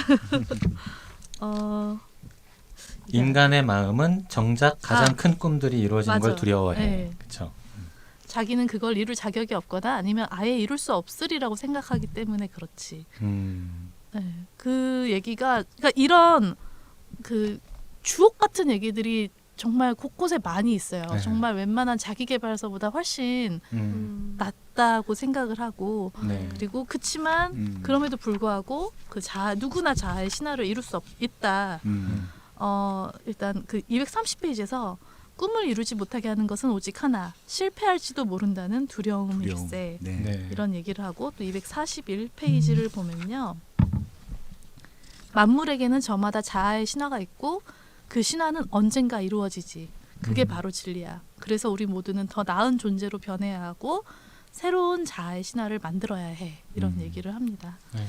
인간의 마음은 정작 가장 큰 꿈들이 이루어지는 걸 맞아. 두려워해. 네. 그렇죠. 자기는 그걸 이룰 자격이 없거나 아니면 아예 이룰 수 없으리라고 생각하기 때문에 그렇지. 네. 그 얘기가 그러니까 이런 그 주옥 같은 얘기들이 정말 곳곳에 많이 있어요. 네. 정말 웬만한 자기계발서보다 훨씬 낫다고 생각을 하고 네. 그리고 그치만 그럼에도 불구하고 그 누구나 자아의 신화를 이룰 수 있다. 일단 그 230페이지에서 꿈을 이루지 못하게 하는 것은 오직 하나, 실패할지도 모른다는 두려움일세. 네. 네. 이런 얘기를 하고 또 241페이지를 보면요. 만물에게는 저마다 자아의 신화가 있고 그 신화는 언젠가 이루어지지. 그게 바로 진리야. 그래서 우리 모두는 더 나은 존재로 변해야 하고 새로운 자아의 신화를 만들어야 해. 이런 얘기를 합니다. 네.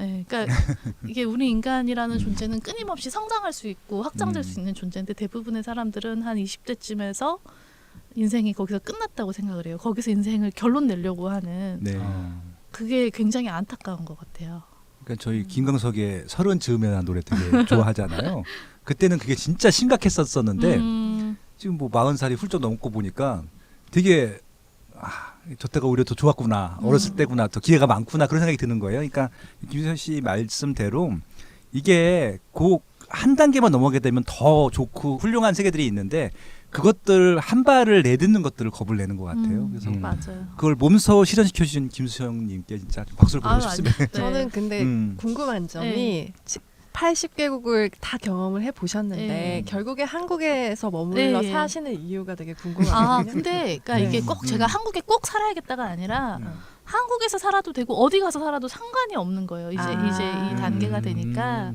네, 그러니까 이게 우리 인간이라는 존재는 끊임없이 성장할 수 있고 확장될 수 있는 존재인데 대부분의 사람들은 한 20대쯤에서 인생이 거기서 끝났다고 생각을 해요. 거기서 인생을 결론 내려고 하는 네. 그게 굉장히 안타까운 것 같아요. 그러니까 저희 김광석의 서른 즈음이라는 노래 되게 좋아하잖아요. 그때는 그게 진짜 심각했었었는데 지금 뭐 40살이 훌쩍 넘고 보니까 되게 저 때가 오히려 더 좋았구나. 어렸을 때구나. 더 기회가 많구나. 그런 생각이 드는 거예요. 그러니까 김수현 씨 말씀대로 이게 꼭 한 단계만 넘어가게 되면 더 좋고 훌륭한 세계들이 있는데 그것들 한 발을 내딛는 것들을 겁을 내는 것 같아요. 그래서 맞아요. 그걸 몸소 실현시켜 주신 김수영님께 진짜 박수를 보내고 싶습니다. 네. 저는 근데 궁금한 점이 네. 80개국을 다 경험을 해 보셨는데 네. 결국에 한국에서 머물러 네. 사시는 이유가 되게 궁금하거든요. 근데 그러니까 네. 이게 꼭 제가 한국에 꼭 살아야겠다가 아니라 한국에서 살아도 되고 어디 가서 살아도 상관이 없는 거예요. 이제 이 단계가 되니까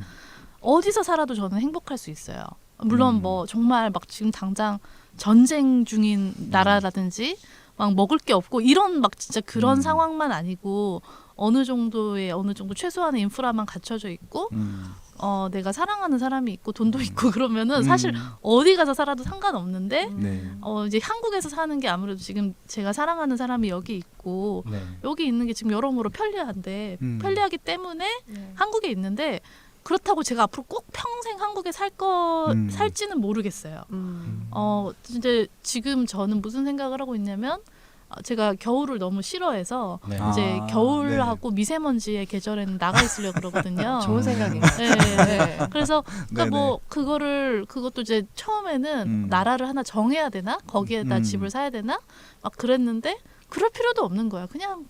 어디서 살아도 저는 행복할 수 있어요. 물론 뭐 정말 막 지금 당장 전쟁 중인 나라라든지 막 먹을 게 없고 이런 막 진짜 그런 상황만 아니고 어느 정도 최소한의 인프라만 갖춰져 있고 내가 사랑하는 사람이 있고 돈도 있고 그러면은 사실 어디 가서 살아도 상관없는데 네. 이제 한국에서 사는 게 아무래도 지금 제가 사랑하는 사람이 여기 있고 네. 여기 있는 게 지금 여러모로 편리한데 편리하기 때문에 네. 한국에 있는데 그렇다고 제가 앞으로 꼭 평생 한국에 살지는 모르겠어요. 진짜 지금 저는 무슨 생각을 하고 있냐면 제가 겨울을 너무 싫어해서 네. 이제 아, 겨울하고 미세먼지의 계절에는 나가 있으려고 그러거든요. 좋은 생각이에요. 네. 네. 그래서 네네. 뭐 그것도 이제 처음에는 음. 나라를 하나 정해야 되나 거기에다 집을 사야 되나 막 그랬는데 그럴 필요도 없는 거야. 그냥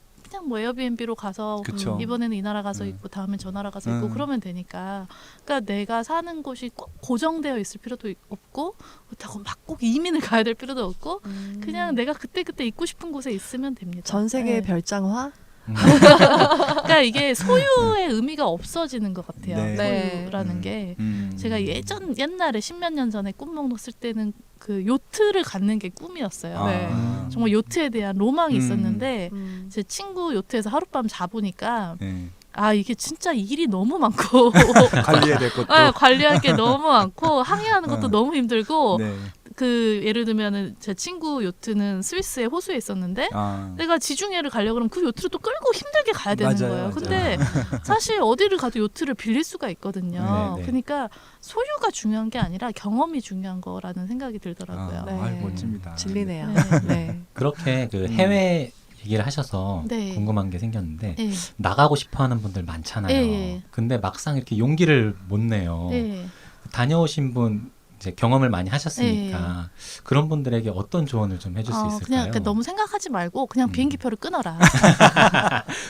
뭐 에어비앤비로 가서 그쵸. 이번에는 이 나라 가서 있고 다음엔 저 나라 가서 있고 그러면 되니까. 그러니까 내가 사는 곳이 꼭 고정되어 있을 필요도 없고 그렇다고 막 꼭 이민을 가야 될 필요도 없고 그냥 내가 그때 있고 싶은 곳에 있으면 됩니다. 전 세계의 네. 별장화? 그러니까 이게 소유의 의미가 없어지는 것 같아요. 네. 소유라는 게 음. 제가 옛날에 10몇 년 전에 꿈 먹었을 때는 그 요트를 갖는 게 꿈이었어요. 아. 네. 정말 요트에 대한 로망이 음. 있었는데 음. 제 친구 요트에서 하룻밤 자보니까 네. 아 이게 진짜 일이 너무 많고 관리해야 될 것도. 관리할 게 너무 많고 항해하는 것도 너무 힘들고 네. 그 예를 들면은 제 친구 요트는 스위스의 호수에 있었는데 아. 내가 지중해를 가려고 그러면 그 요트를 또 끌고 힘들게 가야 되는 맞아요, 거예요. 맞아요. 근데 사실 어디를 가도 요트를 빌릴 수가 있거든요. 네, 네. 그러니까 소유가 중요한 게 아니라 경험이 중요한 거라는 생각이 들더라고요. 아, 아이, 멋집니다. 진리네요. 네. 네. 그렇게 그 해외 얘기를 하셔서 네. 궁금한 게 생겼는데 네. 나가고 싶어하는 분들 많잖아요. 예. 근데 막상 이렇게 용기를 못 내요. 네. 다녀오신 분 이제 경험을 많이 하셨으니까 그런 분들에게 어떤 조언을 좀 해줄 수 있을까요? 그냥 너무 생각하지 말고 그냥 비행기표를 끊어라.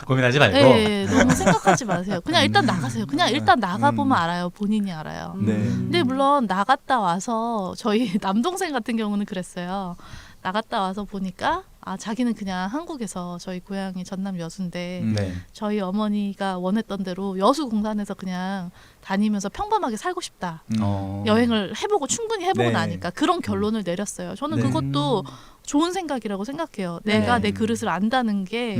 고민하지 말고. 네, 너무 생각하지 마세요. 그냥 일단 나가세요. 그냥 일단 나가보면 알아요. 본인이 알아요. 네. 근데 물론 나갔다 와서 저희 남동생 같은 경우는 그랬어요. 나갔다 와서 보니까 자기는 그냥 한국에서 저희 고향이 전남 여수인데 네. 저희 어머니가 원했던 대로 여수 공단에서 그냥 다니면서 평범하게 살고 싶다. 여행을 해보고 충분히 해보고 네. 나니까 그런 결론을 내렸어요. 저는 네. 그것도 좋은 생각이라고 생각해요. 내가 네. 내 그릇을 안다는 게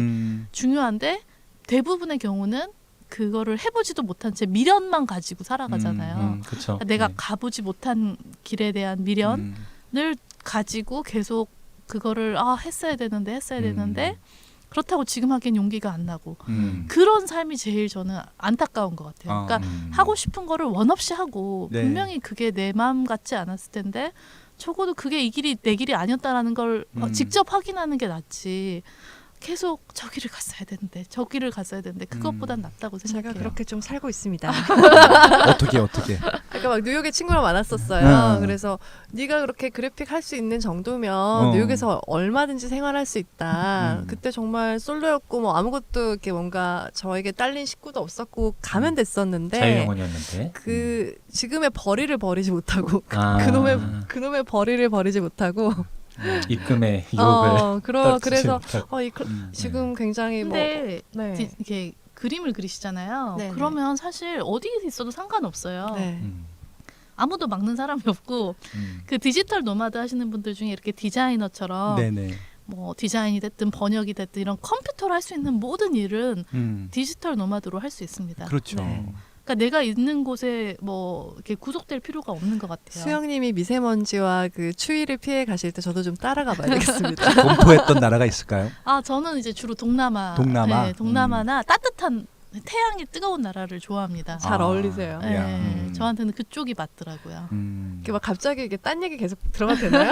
중요한데 대부분의 경우는 그거를 해보지도 못한 채 미련만 가지고 살아가잖아요. 그렇죠. 그러니까 내가 가보지 못한 길에 대한 미련을 가지고 계속 그거를 했어야 되는데 그렇다고 지금 하기엔 용기가 안 나고 그런 삶이 제일 저는 안타까운 것 같아요. 그러니까 하고 싶은 거를 원 없이 하고 네. 분명히 그게 내 마음 같지 않았을 텐데 적어도 그게 이 길이 내 길이 아니었다라는 걸 직접 확인하는 게 낫지. 계속 저기를 갔어야 되는데 저기를 갔어야 되는데 그것보단 낫다고 생각해요. 제가 그렇게 좀 살고 있습니다. 어떻게 그러니까 막 뉴욕에 친구랑 만났었어요. 음. 그래서 네가 그렇게 그래픽 할 수 있는 정도면 뉴욕에서 얼마든지 생활할 수 있다. 그때 정말 솔로였고 뭐 아무것도 이렇게 뭔가 저에게 딸린 식구도 없었고 가면 됐었는데 자유영혼이었는데. 그 지금의 벌이를 버리지 못하고 아. 그놈의 벌이를 버리지 못하고 입금의 유혹을 그래서 못하고. 지금 굉장히 근데 네. 이렇게 그림을 그리시잖아요. 네네. 그러면 사실 어디에 있어도 상관없어요. 네. 아무도 막는 사람이 없고 그 디지털 노마드 하시는 분들 중에 이렇게 디자이너처럼 네네. 뭐 디자인이 됐든 번역이 됐든 이런 컴퓨터로 할 수 있는 모든 일은 디지털 노마드로 할 수 있습니다. 그렇죠. 네. 그러니까 내가 있는 곳에 뭐 이렇게 구속될 필요가 없는 것 같아요. 수영님이 미세먼지와 그 추위를 피해 가실 때 저도 좀 따라가 봐야 되겠습니다. 공포했던 나라가 있을까요? 저는 이제 주로 동남아, 동남아? 네, 동남아나 따뜻한 태양이 뜨거운 나라를 좋아합니다. 잘 어울리세요. 네, 야. 저한테는 그쪽이 맞더라고요. 이렇게 막 갑자기 이게 딴 얘기 계속 들어가도 되나요?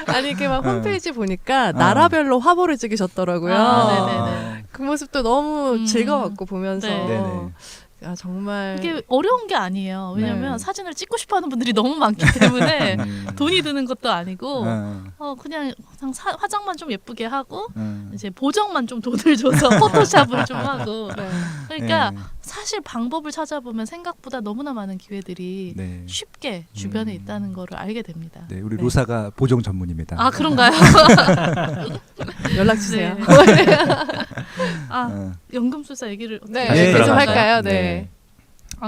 아니 이렇게 막 홈페이지 보니까 나라별로 화보를 찍으셨더라고요. 네네네. 그 모습도 너무 즐거웠고 보면서 네. 네네. 정말 이게 어려운 게 아니에요. 왜냐하면 네. 사진을 찍고 싶어하는 분들이 너무 많기 때문에 돈이 드는 것도 아니고 그냥 화장만 좀 예쁘게 하고 이제 보정만 좀 돈을 줘서 포토샵을 좀 하고 네. 그러니까 네. 사실 방법을 찾아보면 생각보다 너무나 많은 기회들이 네. 쉽게 주변에 있다는 거를 알게 됩니다. 네, 우리 네. 로사가 보정 전문입니다. 아 그런가요? 연락 주세요. 네. 연금술사 얘기를 어떻게 네, 네, 계속 들어가죠. 할까요? 네.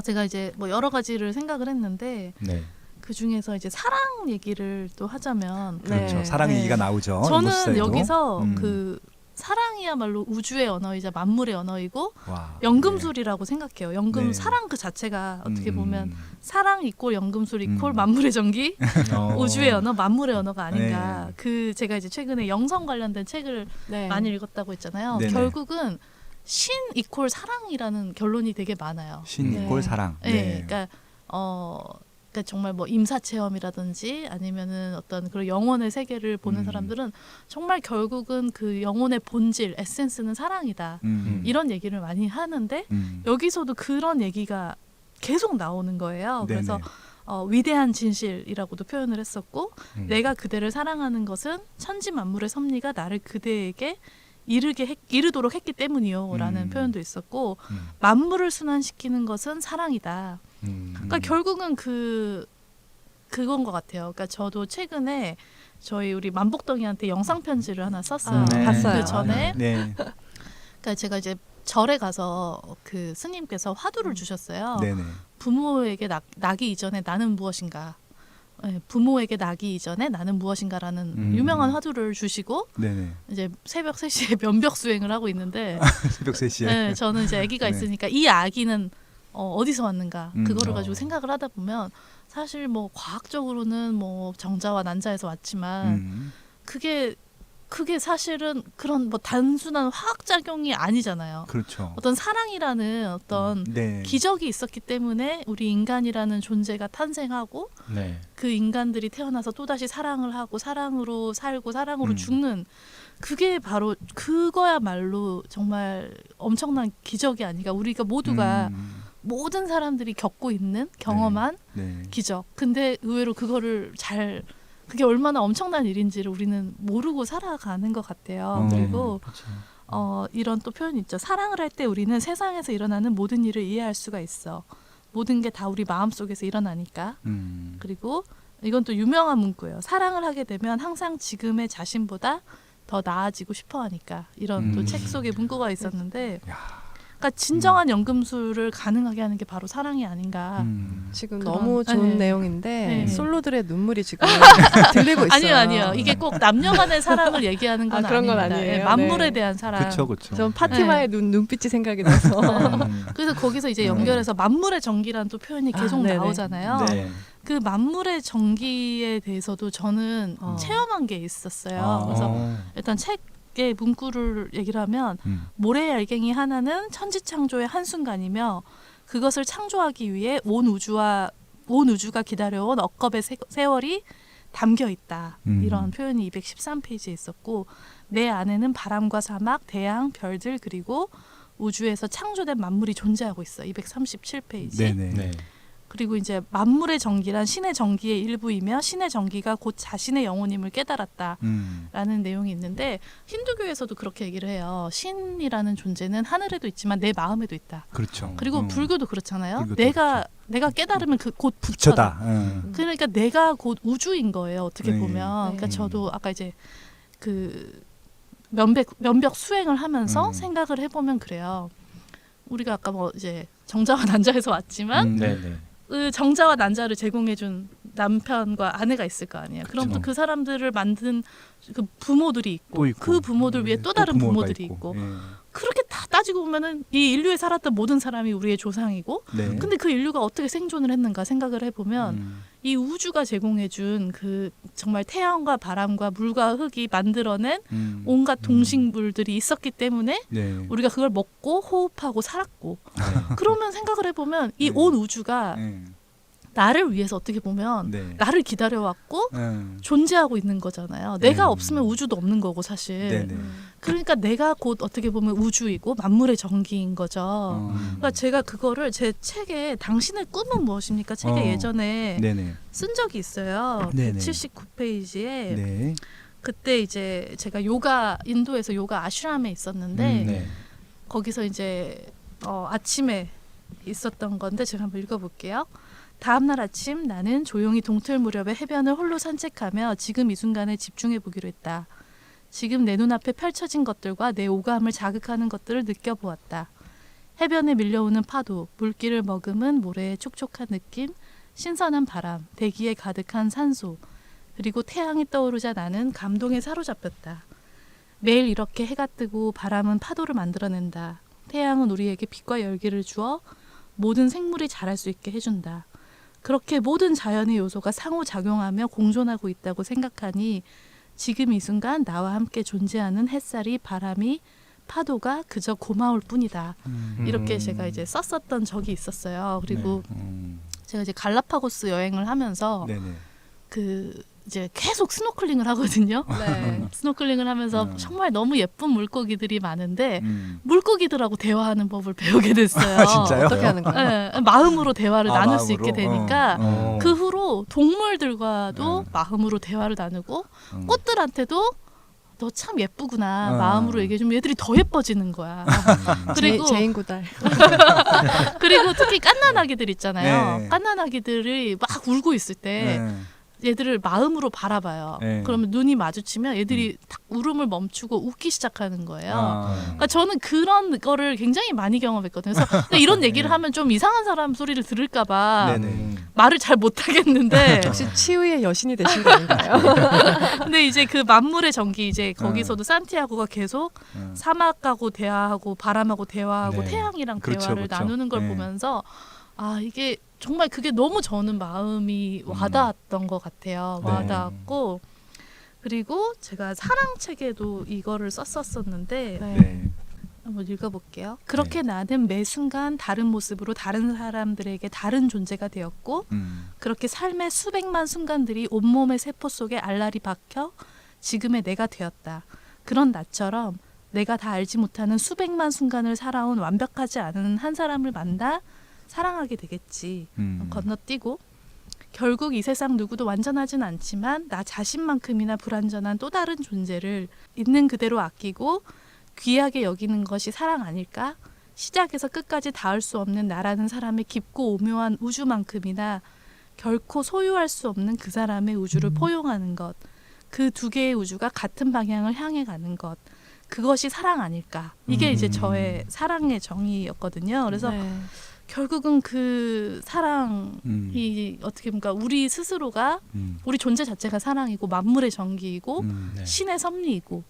제가 이제 뭐 여러 가지를 생각을 했는데 네. 그 중에서 이제 사랑 얘기를 또 하자면 그렇죠. 네. 사랑 네. 얘기가 나오죠. 저는 이모스에도. 여기서 음. 그 사랑이야말로 우주의 언어이자 만물의 언어이고 와, 연금술이라고 생각해요. 연금 네. 사랑 그 자체가 어떻게 음. 보면 사랑 이꼴 연금술 이꼴 만물의 전기 우주의 언어 만물의 언어가 아닌가. 네. 그 제가 이제 최근에 영성 관련된 책을 네. 많이 읽었다고 했잖아요. 네네. 결국은 신 이꼴 사랑이라는 결론이 되게 많아요. 신 네. 꼴 사랑. 네. 그러니까 그러니까 정말 뭐 임사 체험이라든지 아니면은 어떤 그런 영혼의 세계를 보는 사람들은 정말 결국은 그 영혼의 본질, 에센스는 사랑이다. 이런 얘기를 많이 하는데 여기서도 그런 얘기가 계속 나오는 거예요. 그래서 위대한 진실이라고도 표현을 했었고 내가 그대를 사랑하는 것은 천지 만물의 섭리가 나를 그대에게 이르도록 했기 때문이요 라는 표현도 있었고 만물을 순환시키는 것은 사랑이다. 그러니까 결국은 그건 것 같아요. 그러니까 저도 최근에 우리 만복덩이한테 영상 편지를 하나 썼어요. 네. 봤어요. 그 전에 네. 그러니까 제가 이제 절에 가서 그 스님께서 화두를 주셨어요. 네네. 부모에게 나기 이전에 나는 무엇인가? 네, 부모에게 나기 이전에 나는 무엇인가라는 유명한 화두를 주시고 네네. 이제 새벽 3시에 면벽 수행을 하고 있는데 새벽 3시에. 네, 저는 이제 아기가 네. 있으니까 이 아기는 어디서 왔는가 그거를 어. 가지고 생각을 하다 보면 사실 뭐 과학적으로는 뭐 정자와 난자에서 왔지만 그게 사실은 그런 뭐 단순한 화학 작용이 아니잖아요. 그렇죠. 어떤 사랑이라는 어떤 네. 기적이 있었기 때문에 우리 인간이라는 존재가 탄생하고 네. 그 인간들이 태어나서 또다시 사랑을 하고 사랑으로 살고 사랑으로 죽는 그게 바로 그거야말로 정말 엄청난 기적이 아닌가. 우리가 모두가 모든 사람들이 겪고 있는 경험한 네. 기적. 근데 의외로 그거를 그게 얼마나 엄청난 일인지를 우리는 모르고 살아가는 것 같아요. 그리고 그렇죠. 이런 또 표현이 있죠. 사랑을 할 때 우리는 세상에서 일어나는 모든 일을 이해할 수가 있어. 모든 게 다 우리 마음속에서 일어나니까. 그리고 이건 또 유명한 문구예요. 사랑을 하게 되면 항상 지금의 자신보다 더 나아지고 싶어 하니까. 이런 또 책 속에 문구가 있었는데 그러니까 진정한 연금술을 가능하게 하는 게 바로 사랑이 아닌가. 지금 그런- 너무 좋은 네. 내용인데 네. 솔로들의 눈물이 지금 들리고 있어요. 아니요. 이게 꼭 남녀간의 사랑을 얘기하는 건 그런 건 아닙니다. 아니에요. 예, 만물에 네. 대한 사랑. 그렇죠, 그렇죠. 전 파티마의 눈빛이 생각이 나서 그래서 거기서 이제 연결해서 만물의 정기라는 또 표현이 계속 네네. 나오잖아요. 네. 그 만물의 정기에 대해서도 저는 체험한 게 있었어요. 그래서 일단 책의 문구를 얘기를 하면 모래의 알갱이 하나는 천지창조의 한순간이며 그것을 창조하기 위해 온 우주가 기다려온 억겁의 세월이 담겨 있다. 이런 표현이 213페이지에 있었고 내 안에는 바람과 사막, 태양, 별들 그리고 우주에서 창조된 만물이 존재하고 있어. 237페이지. 네네. 네. 그리고 이제 만물의 정기란 신의 정기의 일부이며 신의 정기가 곧 자신의 영혼임을 깨달았다라는 내용이 있는데 힌두교에서도 그렇게 얘기를 해요. 신이라는 존재는 하늘에도 있지만 내 마음에도 있다. 그렇죠. 그리고 불교도 그렇잖아요. 불교도 내가 깨달으면 곧 부처다. 부처다. 그러니까 내가 곧 우주인 거예요. 어떻게 네. 보면. 네. 그러니까 저도 아까 이제 그 면벽 수행을 하면서 생각을 해보면 그래요. 우리가 아까 뭐 이제 정자와 난자에서 왔지만 네. 네. 그 정자와 난자를 제공해준 남편과 아내가 있을 거 아니에요. 그럼 그쵸. 또 그 사람들을 만든 그 부모들이 있고, 또 있고. 그 부모들 위에 또 다른 부모가 부모들이 있고. 예. 그렇게 다 따지고 보면은 이 인류에 살았던 모든 사람이 우리의 조상이고 네. 근데 그 인류가 어떻게 생존을 했는가 생각을 해보면 이 우주가 제공해준 그 정말 태양과 바람과 물과 흙이 만들어낸 온갖 동식물들이 있었기 때문에 네. 우리가 그걸 먹고 호흡하고 살았고 네. 그러면 생각을 해보면 이 네. 온 우주가 네. 나를 위해서 어떻게 보면 네. 나를 기다려왔고 네. 존재하고 있는 거잖아요. 네. 내가 없으면 우주도 없는 거고 사실. 네네. 그러니까 내가 곧 어떻게 보면 우주이고 만물의 정기인 거죠. 그러니까 제가 그거를 제 책에 당신의 꿈은 무엇입니까? 책에 예전에 네네. 쓴 적이 있어요. 네네. 179페이지에 네. 그때 이제 제가 인도에서 요가 아슈람에 있었는데 네. 거기서 이제 아침에 있었던 건데 제가 한번 읽어볼게요. 다음날 아침 나는 조용히 동틀 무렵에 해변을 홀로 산책하며 지금 이 순간에 집중해 보기로 했다. 지금 내 눈앞에 펼쳐진 것들과 내 오감을 자극하는 것들을 느껴보았다. 해변에 밀려오는 파도, 물기를 머금은 모래의 촉촉한 느낌, 신선한 바람, 대기에 가득한 산소, 그리고 태양이 떠오르자 나는 감동에 사로잡혔다. 매일 이렇게 해가 뜨고 바람은 파도를 만들어낸다. 태양은 우리에게 빛과 열기를 주어 모든 생물이 자랄 수 있게 해준다. 그렇게 모든 자연의 요소가 상호작용하며 공존하고 있다고 생각하니 지금 이 순간 나와 함께 존재하는 햇살이, 바람이, 파도가 그저 고마울 뿐이다. 이렇게 제가 이제 썼었던 적이 있었어요. 그리고 제가 이제 갈라파고스 여행을 하면서 네네. 그 이제 계속 스노클링을 하거든요. 네. 스노클링을 하면서 정말 너무 예쁜 물고기들이 많은데 물고기들하고 대화하는 법을 배우게 됐어요. 아, 진짜요? 어떻게 하는 거예요? 네, 마음으로 대화를 아, 나눌 수 마음으로? 있게 되니까 어. 그 후로 동물들과도 마음으로 대화를 나누고 꽃들한테도 너 참 예쁘구나 마음으로 얘기해주면 얘들이 더 예뻐지는 거야. 그리고 제인 구달. 그리고 특히 깐난아기들 있잖아요. 네. 깐난아기들이 막 울고 있을 때 얘들을 마음으로 바라봐요. 네. 그러면 눈이 마주치면 얘들이 딱 울음을 멈추고 웃기 시작하는 거예요. 아. 그러니까 저는 그런 거를 굉장히 많이 경험했거든요. 그래서 근데 이런 얘기를 하면 좀 이상한 사람 소리를 들을까봐 네네. 말을 잘 못하겠는데 혹시 치유의 여신이 되신 거 아닌가요? 근데 이제 그 만물의 전기 이제 거기서도 산티아고가 계속 사막하고 대화하고 바람하고 대화하고 네. 태양이랑 그렇죠, 대화를 그렇죠. 나누는 걸 네. 보면서 아 이게 정말 그게 너무 저는 마음이 와닿았던 것 같아요. 네. 와닿았고 그리고 제가 사랑책에도 이거를 썼었었는데 네. 한번 읽어볼게요. 그렇게 나는 매 순간 다른 모습으로 다른 사람들에게 다른 존재가 되었고 그렇게 삶의 수백만 순간들이 온몸의 세포 속에 알알이 박혀 지금의 내가 되었다. 그런 나처럼 내가 다 알지 못하는 수백만 순간을 살아온 완벽하지 않은 한 사람을 만나 사랑하게 되겠지. 건너뛰고 결국 이 세상 누구도 완전하진 않지만 나 자신만큼이나 불완전한 또 다른 존재를 있는 그대로 아끼고 귀하게 여기는 것이 사랑 아닐까? 시작에서 끝까지 닿을 수 없는 나라는 사람의 깊고 오묘한 우주만큼이나 결코 소유할 수 없는 그 사람의 우주를 포용하는 것. 그 두 개의 우주가 같은 방향을 향해 가는 것. 그것이 사랑 아닐까? 이게 이제 저의 사랑의 정의였거든요. 그래서 네. 결국은 그 사랑이 어떻게 보니까 우리 스스로가 우리 존재 자체가 사랑이고 만물의 전기이고 네. 신의 섭리이고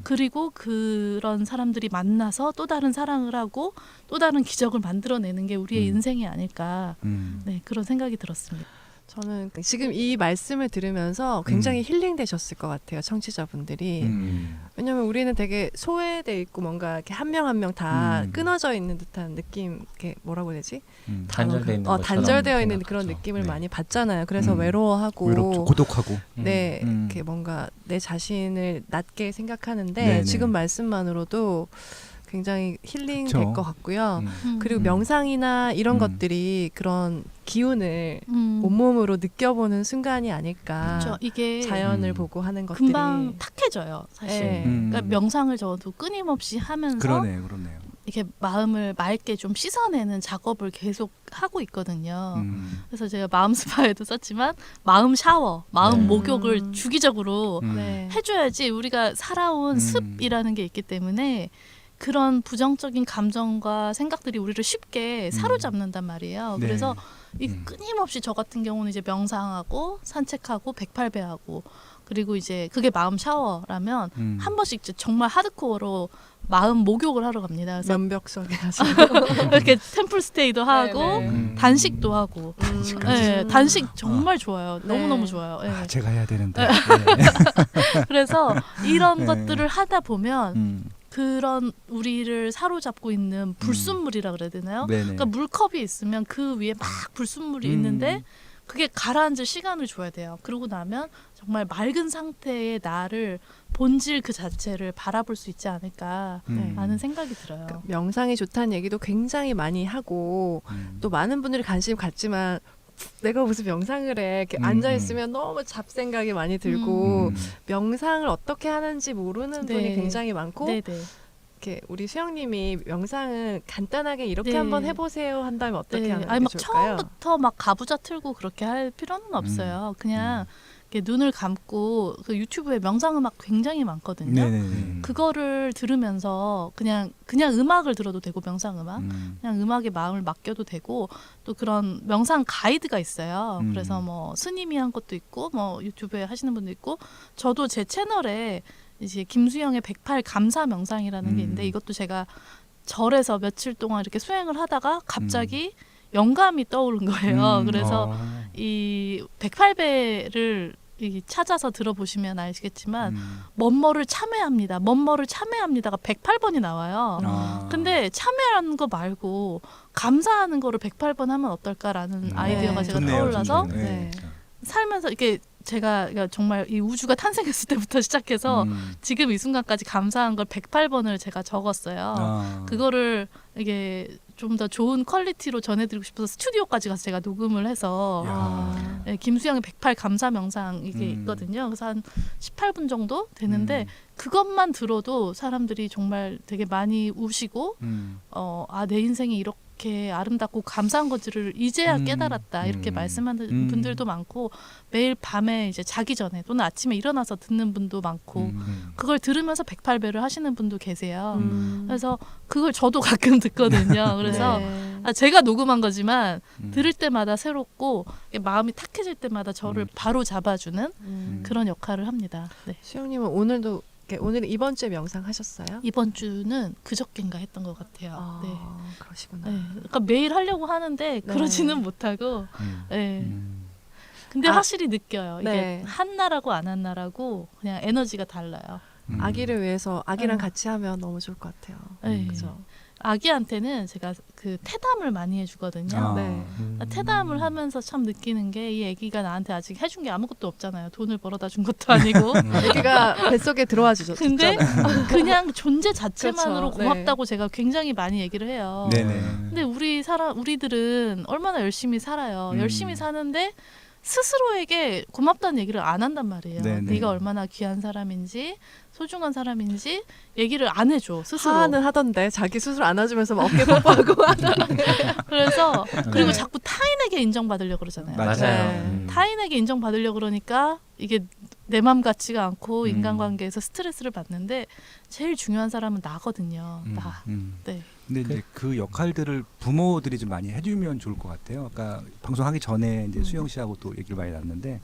그리고 그런 사람들이 만나서 또 다른 사랑을 하고 또 다른 기적을 만들어내는 게 우리의 인생이 아닐까 네, 그런 생각이 들었습니다. 저는 지금 이 말씀을 들으면서 굉장히 힐링되셨을 것 같아요, 청취자분들이. 왜냐면 우리는 되게 소외돼 있고 뭔가 이렇게 한 명 한 명 다 끊어져 있는 듯한 느낌, 이렇게 뭐라고 해야 되지? 단절돼 있는 것처럼 단절되어 있는 그런 생각하죠. 느낌을 네. 많이 받잖아요. 그래서 외로워하고, 외롭죠. 고독하고. 네, 이렇게 뭔가 내 자신을 낮게 생각하는데 네네. 지금 말씀만으로도 굉장히 힐링 될 그쵸. 것 같고요. 음. 그리고 명상이나 이런 것들이 그런 기운을 음. 온몸으로 느껴보는 순간이 아닐까. 그렇죠. 이게 자연을 보고 하는 것들이 금방 탁해져요, 사실. 네. 그러니까 명상을 저도 끊임없이 하면서 그러네요. 이렇게 마음을 맑게 좀 씻어내는 작업을 계속 하고 있거든요. 그래서 제가 마음 스파에도 썼지만 마음 샤워, 마음 네. 목욕을 주기적으로 네. 해줘야지 우리가 살아온 습이라는 게 있기 때문에 그런 부정적인 감정과 생각들이 우리를 쉽게 사로잡는단 말이에요. 네. 그래서 이 끊임없이 저 같은 경우는 이제 명상하고 산책하고 108배하고 그리고 이제 그게 마음 샤워라면 한 번씩 이제 정말 하드코어로 마음 목욕을 하러 갑니다. 그래서 면벽성에 하시고 이렇게 템플 스테이도 하고 네. 단식도 하고 네, 단식 정말 좋아요. 네. 너무너무 좋아요. 네. 아, 제가 해야 되는데. 그래서 이런 네. 것들을 하다 보면 그런 우리를 사로잡고 있는 불순물이라 그래야 되나요? 네네. 그러니까 물컵이 있으면 그 위에 막 불순물이 있는데 그게 가라앉을 시간을 줘야 돼요. 그러고 나면 정말 맑은 상태의 나를 본질 그 자체를 바라볼 수 있지 않을까라는 생각이 들어요. 그러니까 명상이 좋다는 얘기도 굉장히 많이 하고 또 많은 분들이 관심 갖지만 내가 무슨 명상을 해 이렇게 앉아 있으면 너무 잡생각이 많이 들고 명상을 어떻게 하는지 모르는 네. 분이 굉장히 많고 네네. 이렇게 우리 수영님이 명상은 간단하게 이렇게 네. 한번 해보세요 한다면 어떻게 하는 게 아니 막 좋을까요? 처음부터 막 가부좌 틀고 그렇게 할 필요는 없어요. 그냥 이렇게 눈을 감고 그 유튜브에 명상 음악 굉장히 많거든요. 네네네. 그거를 들으면서 그냥 음악을 들어도 되고 명상 음악 그냥 음악에 마음을 맡겨도 되고 또 그런 명상 가이드가 있어요. 그래서 뭐 스님이 한 것도 있고 뭐 유튜브에 하시는 분도 있고 저도 제 채널에 이제 김수영의 108 감사 명상이라는 게 있는데 이것도 제가 절에서 며칠 동안 이렇게 수행을 하다가 갑자기 영감이 떠오른 거예요. 그래서 이 108배를 찾아서 들어보시면 아시겠지만 뭐뭐를 참여합니다. 뭐뭐를 참여합니다가 108번이 나와요. 아. 근데 참여하는 거 말고 감사하는 거를 108번 하면 어떨까라는 아이디어가 제가 좋네요, 떠올라서 좋네요. 네. 살면서 이게 제가 그러니까 정말 이 우주가 탄생했을 때부터 시작해서 지금 이 순간까지 감사한 걸 108번을 제가 적었어요. 아. 그거를 이게 좀 더 좋은 퀄리티로 전해드리고 싶어서 스튜디오까지 가서 제가 녹음을 해서 아. 네, 김수영의 108 감사 명상 이게 있거든요. 그래서 한 18분 정도 되는데 그것만 들어도 사람들이 정말 되게 많이 우시고 내 인생이 이렇게 아름답고 감사한 것들을 이제야 깨달았다 이렇게 말씀하는 분들도 많고 매일 밤에 이제 자기 전에 또는 아침에 일어나서 듣는 분도 많고 그걸 들으면서 108배를 하시는 분도 계세요. 그래서 그걸 저도 가끔 듣거든요. 그래서 네. 제가 녹음한 거지만 들을 때마다 새롭고 마음이 탁해질 때마다 저를 바로 잡아주는 그런 역할을 합니다. 네. 수영님은 오늘도 오늘 이번 주에 명상 하셨어요? 이번 주는 그저껜가 했던 것 같아요. 아, 네. 그러시구나. 네. 그러니까 매일 하려고 하는데 그러지는 못하고. 네. 근데 아, 확실히 느껴요. 이게 네. 한나라고 안 한나라고 그냥 에너지가 달라요. 아기를 위해서 아기랑 같이 하면 너무 좋을 것 같아요. 네. 그죠? 아기한테는 제가 그 태담을 많이 해주거든요. 아. 네. 태담을 하면서 참 느끼는 게 이 아기가 나한테 아직 해준 게 아무것도 없잖아요. 돈을 벌어다 준 것도 아니고. 아기가 뱃속에 들어와 주죠. 근데 그냥 존재 자체만으로 그렇죠. 고맙다고 제가 굉장히 많이 얘기를 해요. 네네. 근데 우리들은 얼마나 열심히 살아요. 열심히 사는데 스스로에게 고맙다는 얘기를 안 한단 말이에요. 네네. 네가 얼마나 귀한 사람인지 소중한 사람인지 얘기를 안 해줘 스스로. 하는 하던데 자기 스스로 안아주면서 막 어깨 뽀뽀하고 하더라고요. 그래서 그리고 네. 자꾸 타인에게 인정받으려고 그러잖아요. 맞아요. 네. 타인에게 인정받으려고 그러니까 이게 내 맘 같지가 않고 인간관계에서 스트레스를 받는데 제일 중요한 사람은 나거든요. 나. 네. 근데 이제 그 역할들을 부모들이 좀 많이 해주면 좋을 것 같아요. 아까 방송하기 전에 이제 수영 씨하고 또 얘기를 많이 나눴는데,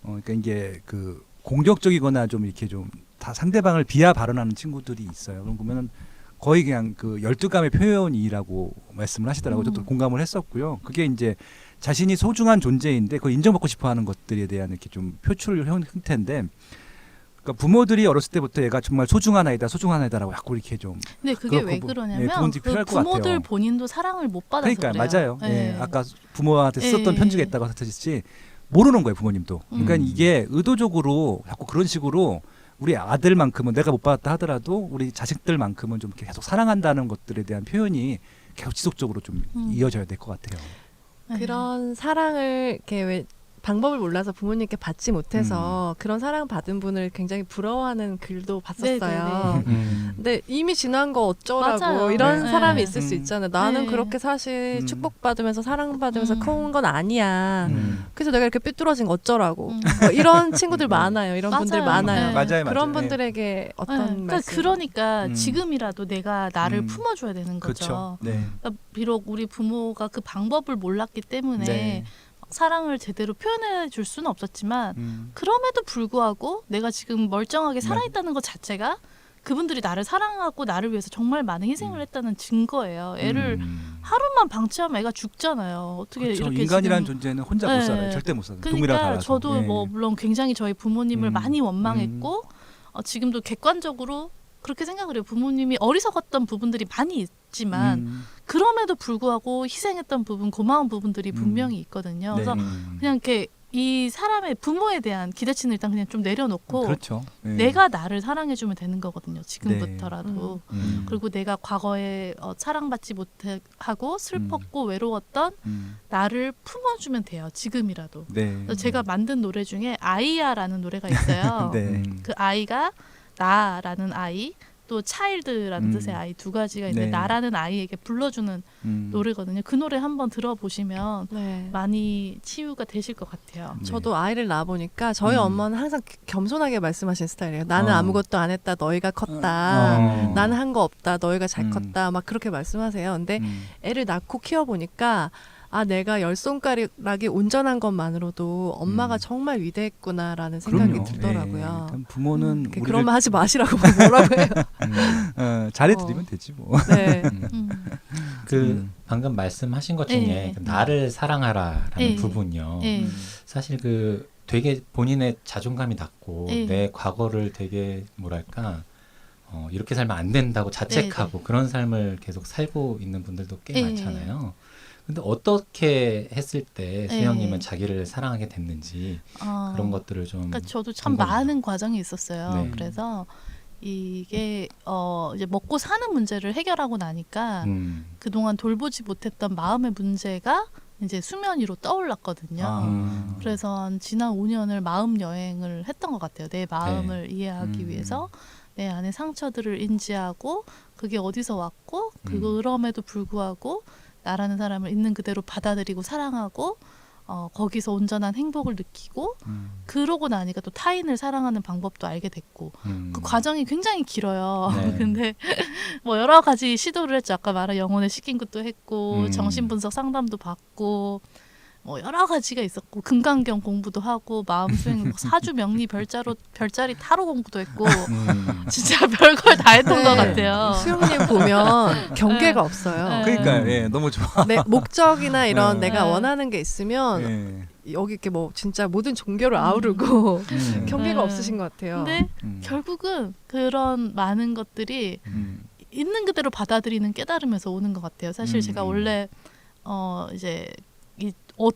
그러니까 이게 그 공격적이거나 좀 이렇게 좀 다 상대방을 비하 발언하는 친구들이 있어요. 그럼 보면은 거의 그냥 그 12감의 표현이라고 말씀을 하시더라고요. 저도 공감을 했었고요. 그게 이제 자신이 소중한 존재인데 그걸 인정받고 싶어하는 것들에 대한 이렇게 좀 표출 형태인데, 그러니까 부모들이 어렸을 때부터 얘가 정말 소중한 아이다, 소중한 아이다라고 자꾸 이렇게 좀. 근데 그게 왜 네, 그러냐면 그건 필요할 것 부모들 같아요. 본인도 사랑을 못 받아서 그러니까 그래요. 맞아요. 네. 예, 아까 부모한테 썼던 예. 편지가 있다고 하셨듯이 모르는 거예요, 부모님도. 그러니까 음. 이게 의도적으로 자꾸 그런 식으로 우리 아들만큼은 내가 못 받았다 하더라도 우리 자식들만큼은 좀 이렇게 계속 사랑한다는 것들에 대한 표현이 계속 지속적으로 좀 이어져야 될 것 같아요. 네. 그런 사랑을 이렇게 왜 방법을 몰라서 부모님께 받지 못해서 그런 사랑 받은 분을 굉장히 부러워하는 글도 봤었어요. 근데 이미 지난 거 어쩌라고 맞아요. 이런 네. 사람이 있을 수 있잖아요. 나는 네. 그렇게 사실 축복받으면서 사랑받으면서 음. 커온 건 아니야. 음. 그래서 내가 이렇게 삐뚤어진 거 어쩌라고. 뭐 이런 친구들 많아요. 이런 분들 맞아요. 많아요. 네. 맞아요, 그런 맞아요. 분들에게 어떤 그러니까 말씀? 그러니까 지금이라도 내가 나를 품어줘야 되는 거죠. 그렇죠. 네. 그러니까 비록 우리 부모가 그 방법을 몰랐기 때문에 네. 사랑을 제대로 표현해 줄 수는 없었지만 그럼에도 불구하고 내가 지금 멀쩡하게 살아있다는 것 자체가 그분들이 나를 사랑하고 나를 위해서 정말 많은 희생을 했다는 증거예요. 애를 하루만 방치하면 애가 죽잖아요. 어떻게 그렇죠. 이렇게 인간이라는 지금 존재는 혼자 못 네. 살아요. 절대 못 살아요. 동물이랑 그러니까 달라서. 저도 네. 뭐 물론 굉장히 저희 부모님을 많이 원망했고 지금도 객관적으로 그렇게 생각을 해요. 부모님이 어리석었던 부분들이 많이 있지만 그럼에도 불구하고 희생했던 부분, 고마운 부분들이 분명히 있거든요. 네. 그래서 그냥 이렇게 이 사람의 부모에 대한 기대치는 일단 그냥 좀 내려놓고 그렇죠. 네. 내가 나를 사랑해주면 되는 거거든요. 지금부터라도. 음. 그리고 내가 과거에 사랑받지 못하고 슬펐고 외로웠던 나를 품어주면 돼요. 지금이라도. 네. 그래서 제가 만든 노래 중에 아이야라는 노래가 있어요. 네. 그 아이가 나라는 아이 또 차일드라는 뜻의 아이 두 가지가 있는데 네. 나라는 아이에게 불러주는 노래거든요. 그 노래 한번 들어보시면 네. 많이 치유가 되실 것 같아요. 네. 저도 아이를 낳아보니까 저희 엄마는 항상 겸손하게 말씀하시는 스타일이에요. 나는 아무것도 안 했다. 너희가 컸다. 나는 한 거 없다. 너희가 잘 컸다. 막 그렇게 말씀하세요. 근데 애를 낳고 키워보니까 내가 열 손가락이 온전한 것만으로도 엄마가 정말 위대했구나라는 생각이 그럼요. 들더라고요. 네. 부모는 우리를 그런 말 하지 마시라고 뭐라고 해요. 잘해드리면 되지 뭐. 네. 그 방금 말씀하신 것 중에 네. 그 나를 사랑하라라는 네. 부분요. 네. 사실 그 되게 본인의 자존감이 낮고 예. 내 과거를 되게 뭐랄까 이렇게 살면 안 된다고 자책하고 그런 삶을 계속 살고 있는 분들도 꽤 예. 많잖아요. 근데 어떻게 했을 때 예. 수영님은 자기를 사랑하게 됐는지 그런 것들을 좀 그러니까 저도 참 궁금해요. 많은 과정이 있었어요. 네. 그래서 이게 이제 먹고 사는 문제를 해결하고 나니까 그동안 돌보지 못했던 마음의 문제가 이제 수면 위로 떠올랐거든요. 아. 그래서 한 지난 5년을 마음 여행을 했던 것 같아요. 내 마음을 네. 이해하기 위해서 내 안의 상처들을 인지하고 그게 어디서 왔고 그럼에도 불구하고 나라는 사람을 있는 그대로 받아들이고 사랑하고 거기서 온전한 행복을 느끼고 그러고 나니까 또 타인을 사랑하는 방법도 알게 됐고 그 과정이 굉장히 길어요. 네. 근데 뭐 여러 가지 시도를 했죠. 아까 말한 영혼의 시킨굿도 했고 정신분석 상담도 받고 뭐 여러 가지가 있었고 금강경 공부도 하고 마음 수행 사주 명리 별자리 타로 공부도 했고 진짜 별걸 다 했던 것 같아요. 수영님 보면 경계가 없어요. 네. 그러니까 예, 너무 좋아. 내 목적이나 이런 네. 내가 네. 원하는 게 있으면 예. 여기 이렇게 뭐 진짜 모든 종교를 아우르고 경계가 네. 없으신 것 같아요. 근데 결국은 그런 많은 것들이 있는 그대로 받아들이는 깨달음에서 오는 것 같아요. 사실 제가 원래 이제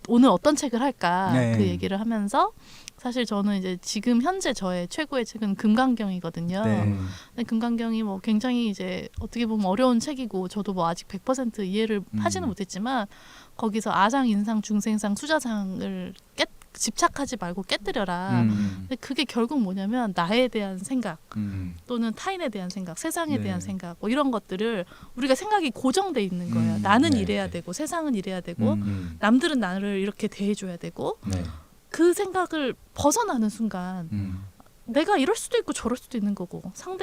오늘 어떤 책을 할까 네. 그 얘기를 하면서 사실 저는 이제 지금 현재 저의 최고의 책은 금강경이거든요. 네. 근데 금강경이 뭐 굉장히 이제 어떻게 보면 어려운 책이고 저도 뭐 아직 100% 이해를 하지는 못했지만 거기서 아상, 인상, 중생상, 수자상을 집착하지 말고 깨뜨려라. 근데 그게 결국 뭐냐면 나에 대한 생각 또는 타인에 대한 생각, 세상에 네. 대한 생각 뭐 이런 것들을 우리가 생각이 고정돼 있는 거예요. 나는 네, 이래야 네. 되고 세상은 이래야 되고 남들은 나를 이렇게 대해줘야 되고 네. 그 생각을 벗어나는 순간 내가 이럴 수도 있고 저럴 수도 있는 거고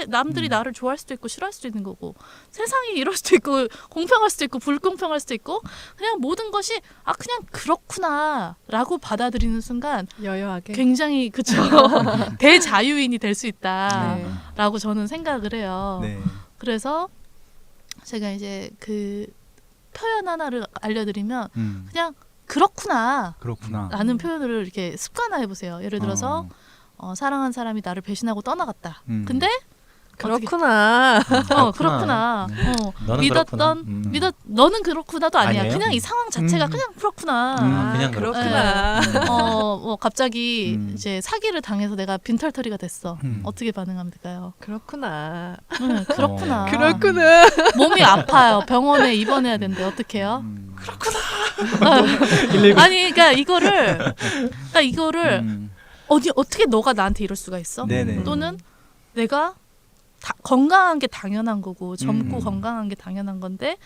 남들이 나를 좋아할 수도 있고 싫어할 수도 있는 거고 세상이 이럴 수도 있고 공평할 수도 있고 불공평할 수도 있고 그냥 모든 것이 그냥 그렇구나라고 받아들이는 순간 여여하게. 굉장히 그쵸 대자유인이 될 수 네. 있다라고 저는 생각을 해요. 네. 그래서 제가 이제 그 표현 하나를 알려드리면 그냥 그렇구나 그렇구나. 라는 표현을 이렇게 습관화해 보세요. 예를 들어서 사랑한 사람이 나를 배신하고 떠나갔다. 근데 그렇구나. 그렇구나. 너는 믿었던 그렇구나. 너는 그렇구나도 아니야. 아니에요? 그냥 이 상황 자체가 그냥 그렇구나. 그냥 그렇구나. 뭐 갑자기 이제 사기를 당해서 내가 빈털터리가 됐어. 어떻게 반응하면 될까요? 그렇구나. 그렇구나. 그렇구나. 몸이 아파요. 병원에 입원해야 되는데 어떡해요? 아니 그러니까 이거를 어떻게 너가 나한테 이럴 수가 있어? 네네. 또는 내가 건강한 게 당연한 거고 젊고 건강한 게 당연한 건데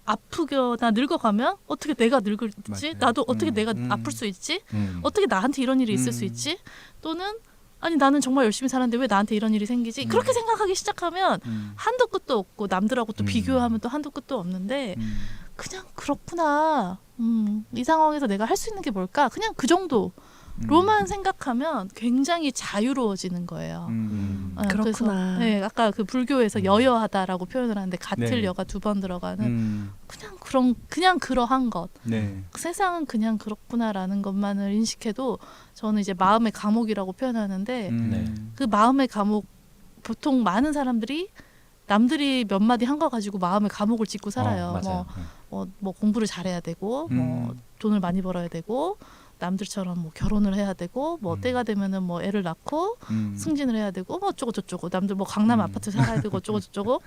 아프거나 늙어가면 어떻게 내가 늙을지 맞아요. 나도 어떻게 내가 아플 수 있지 어떻게 나한테 이런 일이 있을 수 있지 또는 아니 나는 정말 열심히 살았는데 왜 나한테 이런 일이 생기지 그렇게 생각하기 시작하면 한도 끝도 없고 남들하고 또 비교하면 또 한도 끝도 없는데 그냥 그렇구나 이 상황에서 내가 할 수 있는 게 뭘까 그냥 그 정도로만 생각하면 굉장히 자유로워지는 거예요. 그렇구나. 그래서, 네, 아까 그 불교에서 여여하다라고 표현을 하는데 같을 네. 여가 2번 들어가는 그냥 그러한 것. 네. 세상은 그냥 그렇구나라는 것만을 인식해도 저는 이제 마음의 감옥이라고 표현하는데 네. 그 마음의 감옥 보통 많은 사람들이 남들이 몇 마디 한 거 가지고 마음의 감옥을 짓고 살아요. 맞아요. 뭐 공부를 잘해야 되고 뭐 돈을 많이 벌어야 되고 남들처럼 뭐 결혼을 해야 되고 뭐 때가 되면은 뭐 애를 낳고 승진을 해야 되고 뭐 어쩌고 저쩌고 남들 뭐 강남 아파트 살아야 되고 어쩌고 저쩌고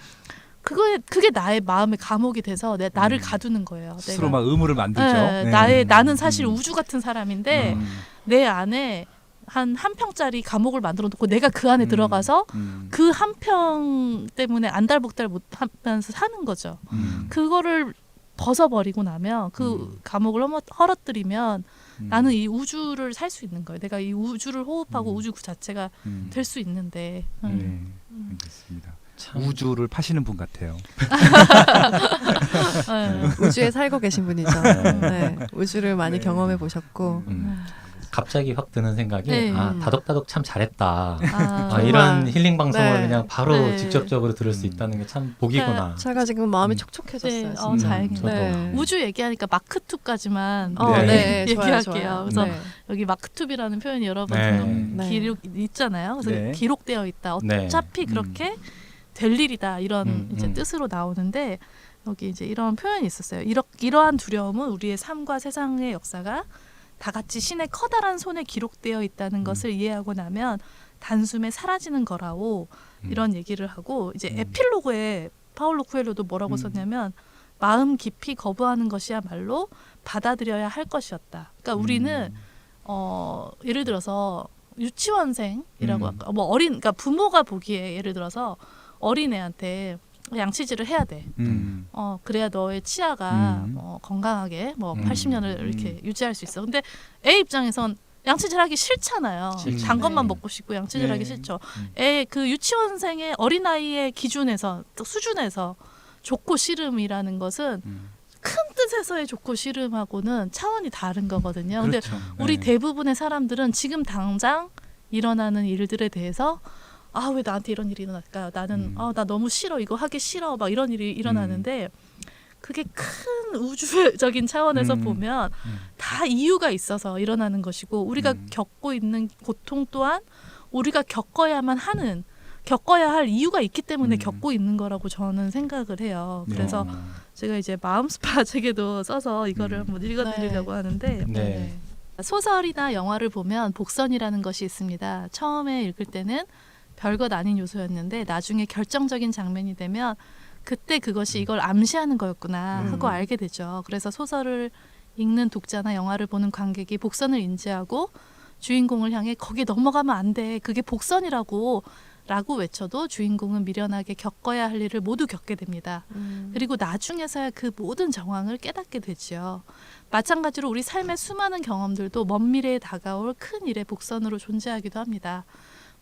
그게 나의 마음의 감옥이 돼서 나를 가두는 거예요. 스스로 막 의무를 만들죠. 네, 나는 사실 우주 같은 사람인데 내 안에 한 평짜리 감옥을 만들어 놓고 내가 그 안에 들어가서 그 한 평 때문에 안달복달 못 하면서 사는 거죠. 그거를 벗어버리고 나면 그 감옥을 헐어뜨리면 나는 이 우주를 살 수 있는 거예요. 내가 이 우주를 호흡하고 우주 그 자체가 될 수 있는데. 네, 알겠습니다. 참. 우주를 파시는 분 같아요. 우주에 살고 계신 분이죠. 네. 우주를 많이 경험해 보셨고. 갑자기 확 드는 생각이 네. 다독다독 참 잘했다. 정말. 이런 힐링 방송을 네. 그냥 바로 네. 직접적으로 들을 수 있다는 게 참 복이구나. 제가 지금 마음이 촉촉해졌어요. 네, 진짜. 다행이네요. 저도. 네. 우주 얘기하니까 마크2까지만 네. 좋아요, 얘기할게요. 좋아요. 그래서 네. 여기 마크2비라는 표현이 여러분 네. 기록 있잖아요. 그래서 네. 기록되어 있다. 네. 어차피 그렇게 될 일이다 이런 이제 뜻으로 나오는데 여기 이제 이런 표현이 있었어요. 이러한 두려움은 우리의 삶과 세상의 역사가 다 같이 신의 커다란 손에 기록되어 있다는 것을 이해하고 나면 단숨에 사라지는 거라고 이런 얘기를 하고 이제 에필로그에 파울로 쿠엘로도 뭐라고 썼냐면 마음 깊이 거부하는 것이야말로 받아들여야 할 것이었다. 그러니까 우리는 예를 들어서 유치원생이라고 할까? 뭐 그러니까 부모가 보기에 예를 들어서 어린애한테 양치질을 해야 돼. 그래야 너의 치아가 건강하게 뭐 80년을 이렇게 유지할 수 있어. 근데 애 입장에선 양치질하기 싫잖아요. 싫죠. 단 것만 네. 먹고 싶고 양치질하기 네. 싫죠. 애 그 유치원생의 어린아이의 기준에서 또 수준에서 좋고 싫음이라는 것은 큰 뜻에서의 좋고 싫음하고는 차원이 다른 거거든요. 근데 그렇죠. 우리 네. 대부분의 사람들은 지금 당장 일어나는 일들에 대해서 왜 나한테 이런 일이 일어날까? 나는 나 너무 싫어. 이거 하기 싫어. 막 이런 일이 일어나는데 그게 큰 우주적인 차원에서 보면 다 이유가 있어서 일어나는 것이고 우리가 겪고 있는 고통 또한 우리가 겪어야 할 이유가 있기 때문에 겪고 있는 거라고 저는 생각을 해요. 그래서 제가 이제 마음 스파 책에도 써서 이거를 한번 읽어드리려고 하는데 네. 소설이나 영화를 보면 복선이라는 것이 있습니다. 처음에 읽을 때는 별것 아닌 요소였는데 나중에 결정적인 장면이 되면 그때 그것이 이걸 암시하는 거였구나 하고 알게 되죠. 그래서 소설을 읽는 독자나 영화를 보는 관객이 복선을 인지하고 주인공을 향해 거기 넘어가면 안 돼. 그게 복선이라고 라고 외쳐도 주인공은 미련하게 겪어야 할 일을 모두 겪게 됩니다. 그리고 나중에서야 그 모든 정황을 깨닫게 되지요. 마찬가지로 우리 삶의 수많은 경험들도 먼 미래에 다가올 큰 일의 복선으로 존재하기도 합니다.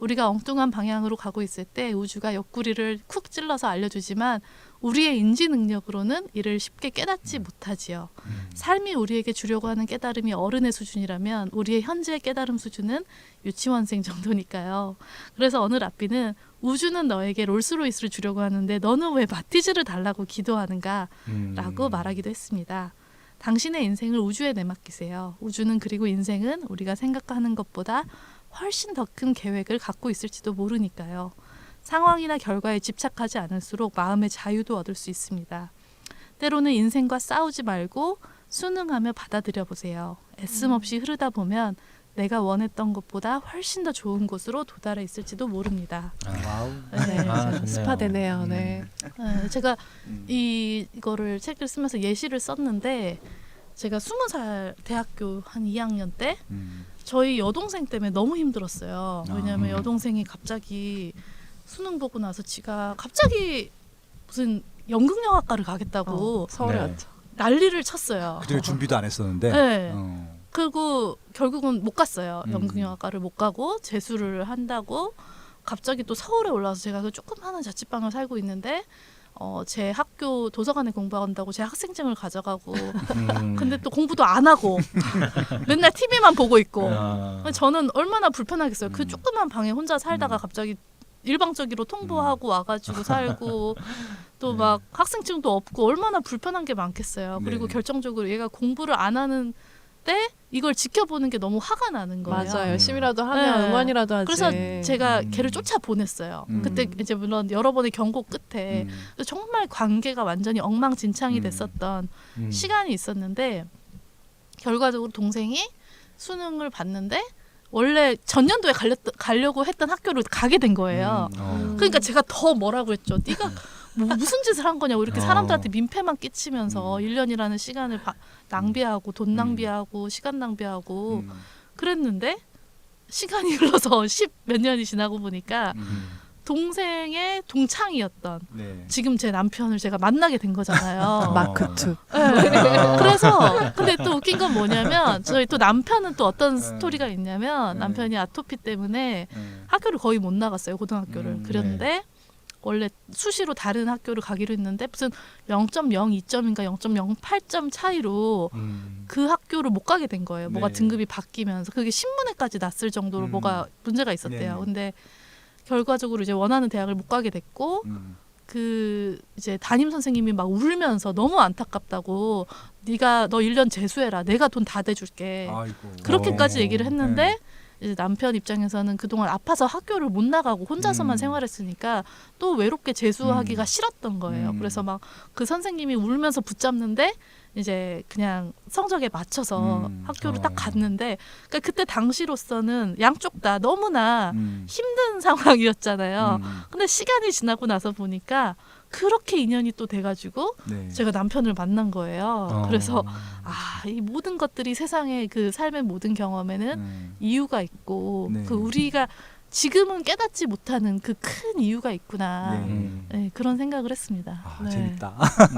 우리가 엉뚱한 방향으로 가고 있을 때 우주가 옆구리를 쿡 찔러서 알려주지만 우리의 인지 능력으로는 이를 쉽게 깨닫지 못하지요. 삶이 우리에게 주려고 하는 깨달음이 어른의 수준이라면 우리의 현재의 깨달음 수준은 유치원생 정도니까요. 그래서 어느 랍비는 우주는 너에게 롤스로이스를 주려고 하는데 너는 왜 마티즈를 달라고 기도하는가? 라고 말하기도 했습니다. 당신의 인생을 우주에 내맡기세요. 우주는 그리고 인생은 우리가 생각하는 것보다 훨씬 더 큰 계획을 갖고 있을지도 모르니까요. 상황이나 결과에 집착하지 않을수록 마음의 자유도 얻을 수 있습니다. 때로는 인생과 싸우지 말고 순응하며 받아들여 보세요. 애씀 없이 흐르다 보면 내가 원했던 것보다 훨씬 더 좋은 곳으로 도달해 있을지도 모릅니다. 와우. 네. 좋네요. 스파 되네요. 네. 제가 이거를 책을 쓰면서 예시를 썼는데 제가 20살 대학교 한 2학년 때 저희 여동생 때문에 너무 힘들었어요. 왜냐하면 여동생이 갑자기 수능 보고 나서 지가 갑자기 무슨 연극영화과를 가겠다고 서울에 네. 왔죠. 난리를 쳤어요. 그때 준비도 안 했었는데. 네. 어. 그리고 결국은 못 갔어요. 연극영화과를 못 가고 재수를 한다고 갑자기 또 서울에 올라와서 제가 그 조그마한 자취방을 살고 있는데 제 학교 도서관에 공부한다고 제 학생증을 가져가고 근데 또 공부도 안 하고 맨날 TV만 보고 있고 저는 얼마나 불편하겠어요. 그 조그만 방에 혼자 살다가 갑자기 일방적으로 통보하고 와가지고 살고 또 막 학생증도 없고 얼마나 불편한 게 많겠어요. 그리고 네. 결정적으로 얘가 공부를 안 하는 때 이걸 지켜보는 게 너무 화가 나는 거예요. 맞아요. 열심히라도 하면 네. 응원이라도 하지. 그래서 제가 걔를 쫓아 보냈어요. 그때 이제 물론 여러 번의 경고 끝에 정말 관계가 완전히 엉망진창이 됐었던 시간이 있었는데 결과적으로 동생이 수능을 봤는데 원래 전년도에 가려고 했던 학교를 가게 된 거예요. 그러니까 제가 더 뭐라고 했죠. 네가 뭐 무슨 짓을 한 거냐고 이렇게 사람들한테 민폐만 끼치면서 1년이라는 시간을 낭비하고 돈 낭비하고 시간 낭비하고 그랬는데 시간이 흘러서 10몇 년이 지나고 보니까 동생의 동창이었던 네. 지금 제 남편을 제가 만나게 된 거잖아요. 마크2. 네. 그래서 근데 또 웃긴 건 뭐냐면 저희 또 남편은 또 어떤 스토리가 있냐면 남편이 아토피 때문에 학교를 거의 못 나갔어요. 고등학교를. 그랬는데 원래 수시로 다른 학교를 가기로 했는데 무슨 0.02점인가 0.08점 차이로 그 학교를 못 가게 된 거예요. 뭐가 네. 등급이 바뀌면서 그게 신문에까지 났을 정도로 뭐가 문제가 있었대요. 네네. 근데 결과적으로 이제 원하는 대학을 못 가게 됐고 그 이제 담임 선생님이 막 울면서 너무 안타깝다고 네가 너 1년 재수해라. 내가 돈 다 대줄게. 아이고. 그렇게까지 얘기를 했는데 네. 이제 남편 입장에서는 그동안 아파서 학교를 못 나가고 혼자서만 생활했으니까 또 외롭게 재수하기가 싫었던 거예요. 그래서 막 그 선생님이 울면서 붙잡는데 이제 그냥 성적에 맞춰서 학교를 딱 갔는데 그러니까 그때 당시로서는 양쪽 다 너무나 힘든 상황이었잖아요. 근데 시간이 지나고 나서 보니까 그렇게 인연이 또 돼가지고 네. 제가 남편을 만난 거예요. 그래서 이 모든 것들이 세상의 그 삶의 모든 경험에는 이유가 있고 네. 그 우리가 지금은 깨닫지 못하는 그 큰 이유가 있구나. 네. 네, 그런 생각을 했습니다. 아, 네. 재밌다.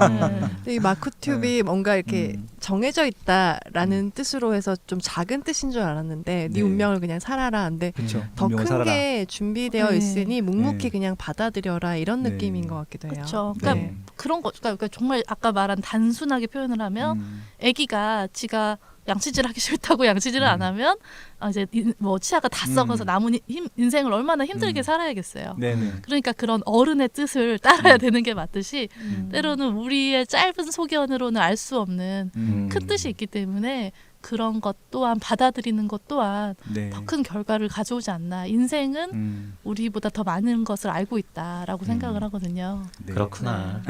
네. 근데 이 마쿠튠이 뭔가 이렇게 정해져 있다라는 뜻으로 해서 좀 작은 뜻인 줄 알았는데 네 네. 운명을 그냥 살아라. 근데 그렇죠. 더 큰 게 준비되어 네. 있으니 묵묵히 네. 그냥 받아들여라 이런 네. 느낌인 것 같기도 해요. 그렇죠. 그러니까 네. 그런 거, 그러니까 정말 아까 말한 단순하게 표현을 하면 아기가 지가 양치질 하기 싫다고 양치질을 안 하면 이제 뭐 치아가 다 썩어서 남은 인생을 얼마나 힘들게 살아야겠어요. 네네. 그러니까 그런 어른의 뜻을 따라야 되는 게 맞듯이 때로는 우리의 짧은 소견으로는 알 수 없는 큰 뜻이 있기 때문에 그런 것 또한 받아들이는 것 또한 네. 더 큰 결과를 가져오지 않나. 인생은 우리보다 더 많은 것을 알고 있다라고 생각을 하거든요. 네. 그렇구나.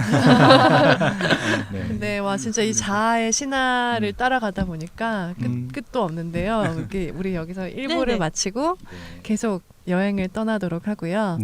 네. 근데 와 진짜 이 자아의 신화를 따라가다 보니까 끝도 없는데요. 우리 여기서 1부를 네네. 마치고 계속 여행을 떠나도록 하고요. 네.